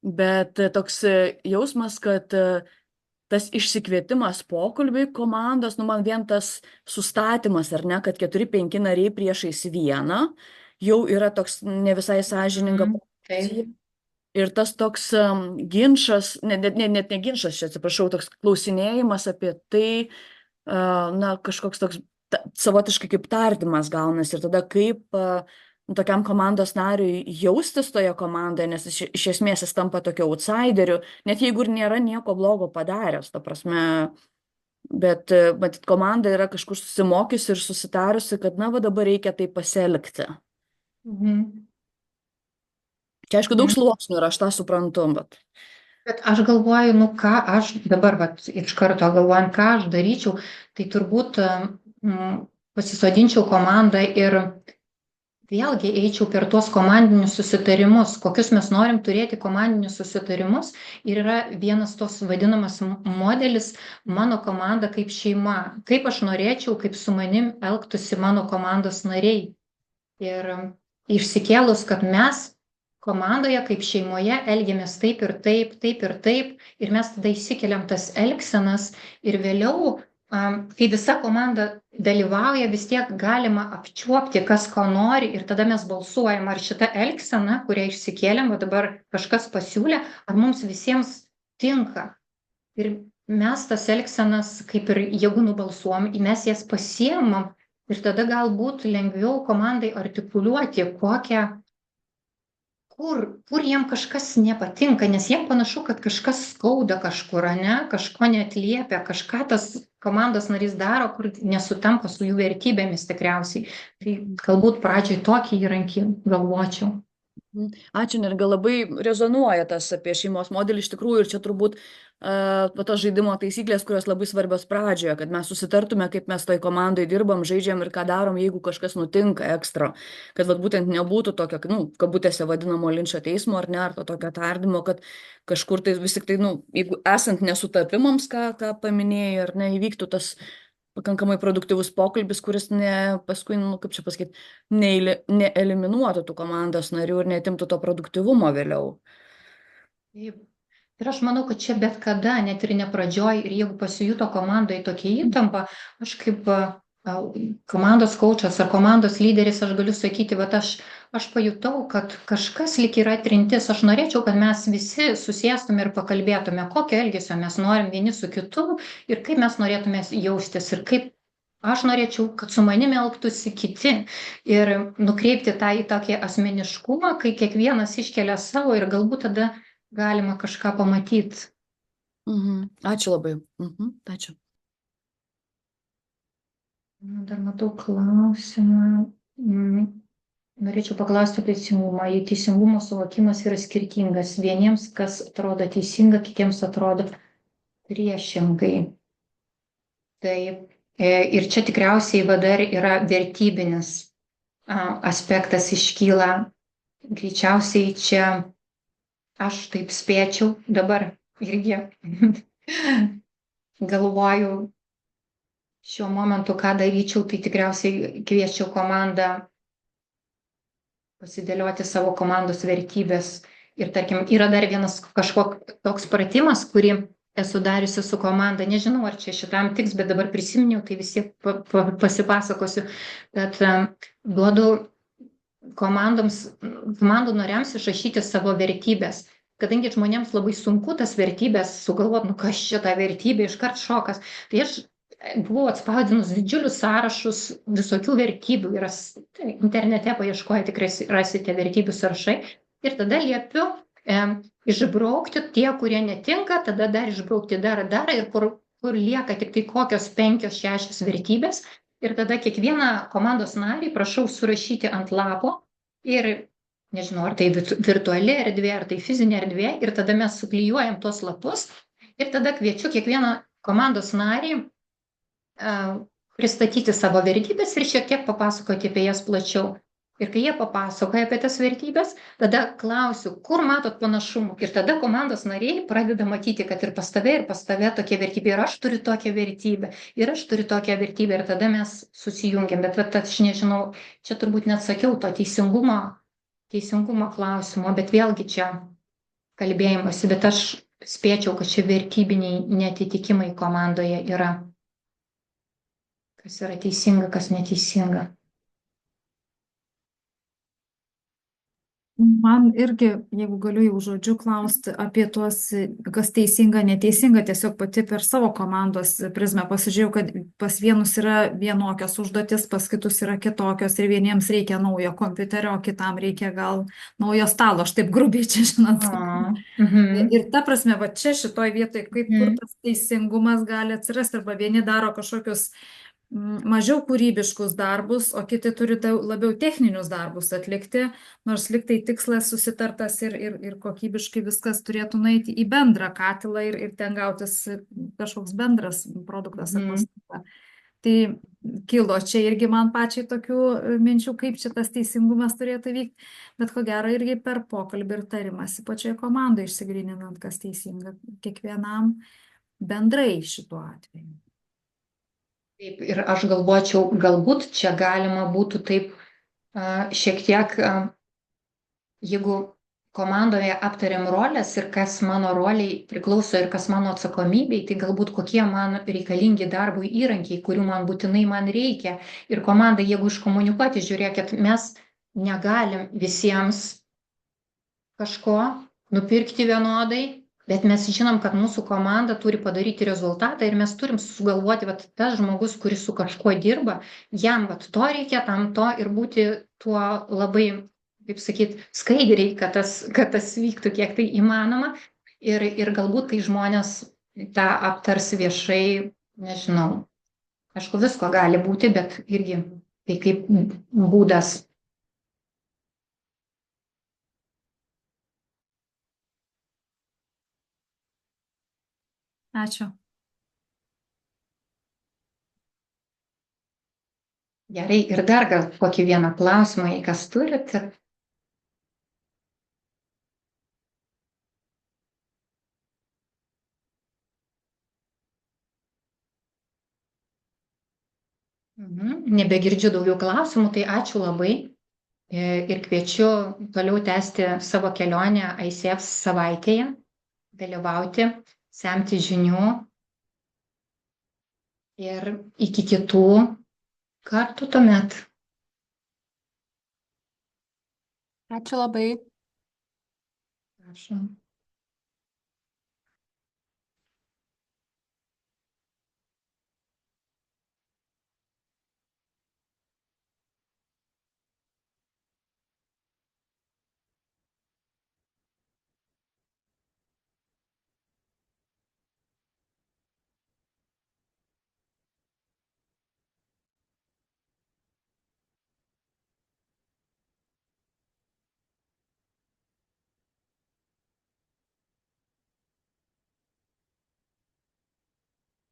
bet toks jausmas, kad tas išsikvietimas pokalbiui komandos, man vien tas sustatymas, ar ne, kad 4-5 nariai priešais vieną, jau yra toks ne visai sąžininga pozicija. Ir tas toks ginčas, net ne ginčas, čia atsiprašau, toks klausinėjimas apie tai, kažkoks toks savotiškai kaip tardymas gaunasi ir tada kaip tokiam komandos nariui jaustis toje komandoje, nes iš esmės jis tampa tokiu outsideriu, net jeigu ir nėra nieko blogo padaręs, ta prasme, bet matyt, komanda yra kažkur susimokiusi ir susitarusi, kad dabar reikia tai pasielgti. Čia, aišku, daug sluoksnių ir aš tą suprantu, Bet aš galvoju, ką aš dabar, iš karto galvojant, ką aš daryčiau, tai turbūt pasisodinčiau komandą ir vėlgi eičiau per tuos komandinius susitarimus, kokius mes norim turėti komandinius susitarimus. Ir yra vienas tos vadinamas modelis mano komanda kaip šeima. Kaip aš norėčiau, kaip su manim elgtųsi mano komandos nariai. Ir išsikėlus, kad mes komandoje kaip šeimoje elgiamės taip ir taip, taip ir taip, ir mes tada įsikeliam tas elgsenas ir vėliau, kai visa komanda dalyvauja, vis tiek galima apčiuopti, kas ko nori, ir tada mes balsuojam, ar šita elgsena, kurią išsikėlėm, o dabar kažkas pasiūlė, ar mums visiems tinka. Ir mes tas elgsenas, kaip ir jeigu nubalsuom, mes jas pasiemam Ir tada galbūt lengviau komandai artikuliuoti, kur jiem kažkas nepatinka, nes jiem panašu, kad kažkas skauda kažkur, ane, kažko neatliepia, kažką tas komandos narys daro, kur nesutampa su jų vertybėmis tikriausiai. Tai galbūt pradžioj tokį įrankį galvočiau. Ačiū, ir gal labai rezonuoja tas apie šeimos modelį iš tikrųjų, ir čia turbūt tos žaidimo taisyklės, kurios labai svarbios pradžioje, kad mes susitartume, kaip mes toj komandai dirbam, žaidžiam ir ką darom, jeigu kažkas nutinka ekstra, kad būtent nebūtų tokio, kabutėse vadinamo linčo teismo ar ne, ar to tokio tardymo, kad kažkur tai vis tik tai, jeigu esant nesutapimams, ką paminėjai, ar ne, įvyktų tas pakankamai produktyvus pokalbis, kuris paskui, kaip čia pasakyti, neeliminuotų tų komandos narių ir netimtų to produktyvumo vėliau. Taip. Ir aš manau, kad čia bet kada, net ir ne pradžioj, ir jeigu pasijuto komandoje tokia įtampa, aš kaip komandos kaučas ar komandos lyderis, aš galiu sakyti, bet aš pajutau, kad kažkas lyg yra trintis, aš norėčiau, kad mes visi susėstume ir pakalbėtume, kokio elgesio mes norim vieni su kitu ir kaip mes norėtume jaustis ir kaip aš norėčiau, kad su manimi elgtųsi kiti ir nukreipti tą į tokį asmeniškumą, kai kiekvienas iškelia savo ir galbūt tada galima kažką pamatyti. Ačiū labai. Ačiū. Dar matau klausimą. Norėčiau paklausti teisingumą. Jei teisingumo suvokimas yra skirtingas. Vieniems, kas atrodo teisinga, kitiems atrodo priešingai. Taip. Ir čia tikriausiai dar yra vertybinis aspektas iškyla. Greičiausiai čia aš taip spėčiau, dabar irgi galvoju šiuo momentu, ką daryčiau, tai tikriausiai kvieščiau komandą pasidėlioti savo komandos vertybės. Ir tarkim, yra dar vienas kažkoks toks pratimas, kurį esu dariusi su komanda. Nežinau, ar čia šitam tiks, bet dabar prisiminiau, tai vis tiek pasipasakosiu. Bet duodu komandų nariams išrašyti savo vertybės. Kadangi žmonėms labai sunku tas vertybės sugalvoti, kas čia ta vertybė, iškart šokas. Tai aš buvau atspausdinus didžiulius sąrašus visokių vertybių. Ir internete paieškoję tikrai rasite vertybių sąrašai. Ir tada liepiu išbraukti tie, kurie netinka, tada dar išbraukti dar ir kur lieka tik tai kokios 5-6 vertybės. Ir tada kiekvieną komandos narį prašau surašyti ant lapo ir nežinau, ar tai virtuali erdvė, ar tai fizinė erdvė, ir tada mes suklijuojam tuos lapus ir tada kviečiu kiekvieną komandos narį pristatyti savo vertybės ir šiek tiek papasakoti apie jas plačiau. Ir kai jie papasakoja apie tas vertybės, tada klausiu, kur matot panašumų. Ir tada komandos nariai pradeda matyti, kad ir pas tave tokia vertybė, ir aš turiu tokią vertybę, ir aš turiu tokią vertybę, ir tada mes susijungiam. Bet aš nežinau, čia turbūt net sakiau to teisingumo klausimo, bet vėlgi čia kalbėjimasi, bet aš spėčiau, kad čia vertybiniai neatitikimai komandoje yra. Kas yra teisinga, kas neteisinga. Man irgi, jeigu galiu jau žodžiu klausti apie tuos, kas teisinga, neteisinga, tiesiog pati per savo komandos prizmę pasižiūrėjau, kad pas vienus yra vienokios užduotis, pas kitus yra kitokios ir vieniems reikia naujo kompiuterio, o kitam reikia gal naujo stalo, aš taip grubiai čia žinot. Ir ta prasme, va čia šitoj vietoj, kur tas teisingumas gali atsirasti, arba vieni daro kažkokius mažiau kūrybiškus darbus, o kiti turi labiau techninius darbus atlikti, nors liktai tikslas susitartas ir kokybiškai viskas turėtų nueiti į bendrą katilą ir ten gautis kažkoks bendras produktas. Tai kilo čia irgi man pačiai tokių minčių, kaip čia tas teisingumas turėtų vykti, bet ko gero irgi per pokalbį ir tarimąsi pačioje komandoje išsigryninant, kas teisinga kiekvienam bendrai šituo atveju. Taip, ir aš galvočiau, galbūt čia galima būtų taip šiek tiek, jeigu komandoje aptariam rolės ir kas mano roliai priklauso ir kas mano atsakomybei, tai galbūt kokie man reikalingi darbui įrankiai, kurių man būtinai reikia. Ir komanda, jeigu iškomunikuoti, žiūrėkit, mes negalim visiems kažko nupirkti vienodai, bet mes žinom, kad mūsų komanda turi padaryti rezultatą ir mes turim sugalvoti, vat, tas žmogus, kuris su kažkuo dirba, jam vat, to reikia, tam to ir būti tuo labai, kaip sakyt, skaidriai, kad tas vyktų kiek tai įmanoma. Ir galbūt tai žmonės tą aptars viešai, nežinau. Aišku, visko gali būti, bet irgi tai kaip būdas. Ačiū. Gerai, ir dar gal kokį vieną klausimą, jei kas turit. Nebegirdžiu daugiau klausimų, tai ačiū labai ir kviečiu toliau tęsti savo kelionę ICF savaitėje, dalyvauti, semti žinių ir iki kitų kartų tuomet. Ačiū labai. Prašom.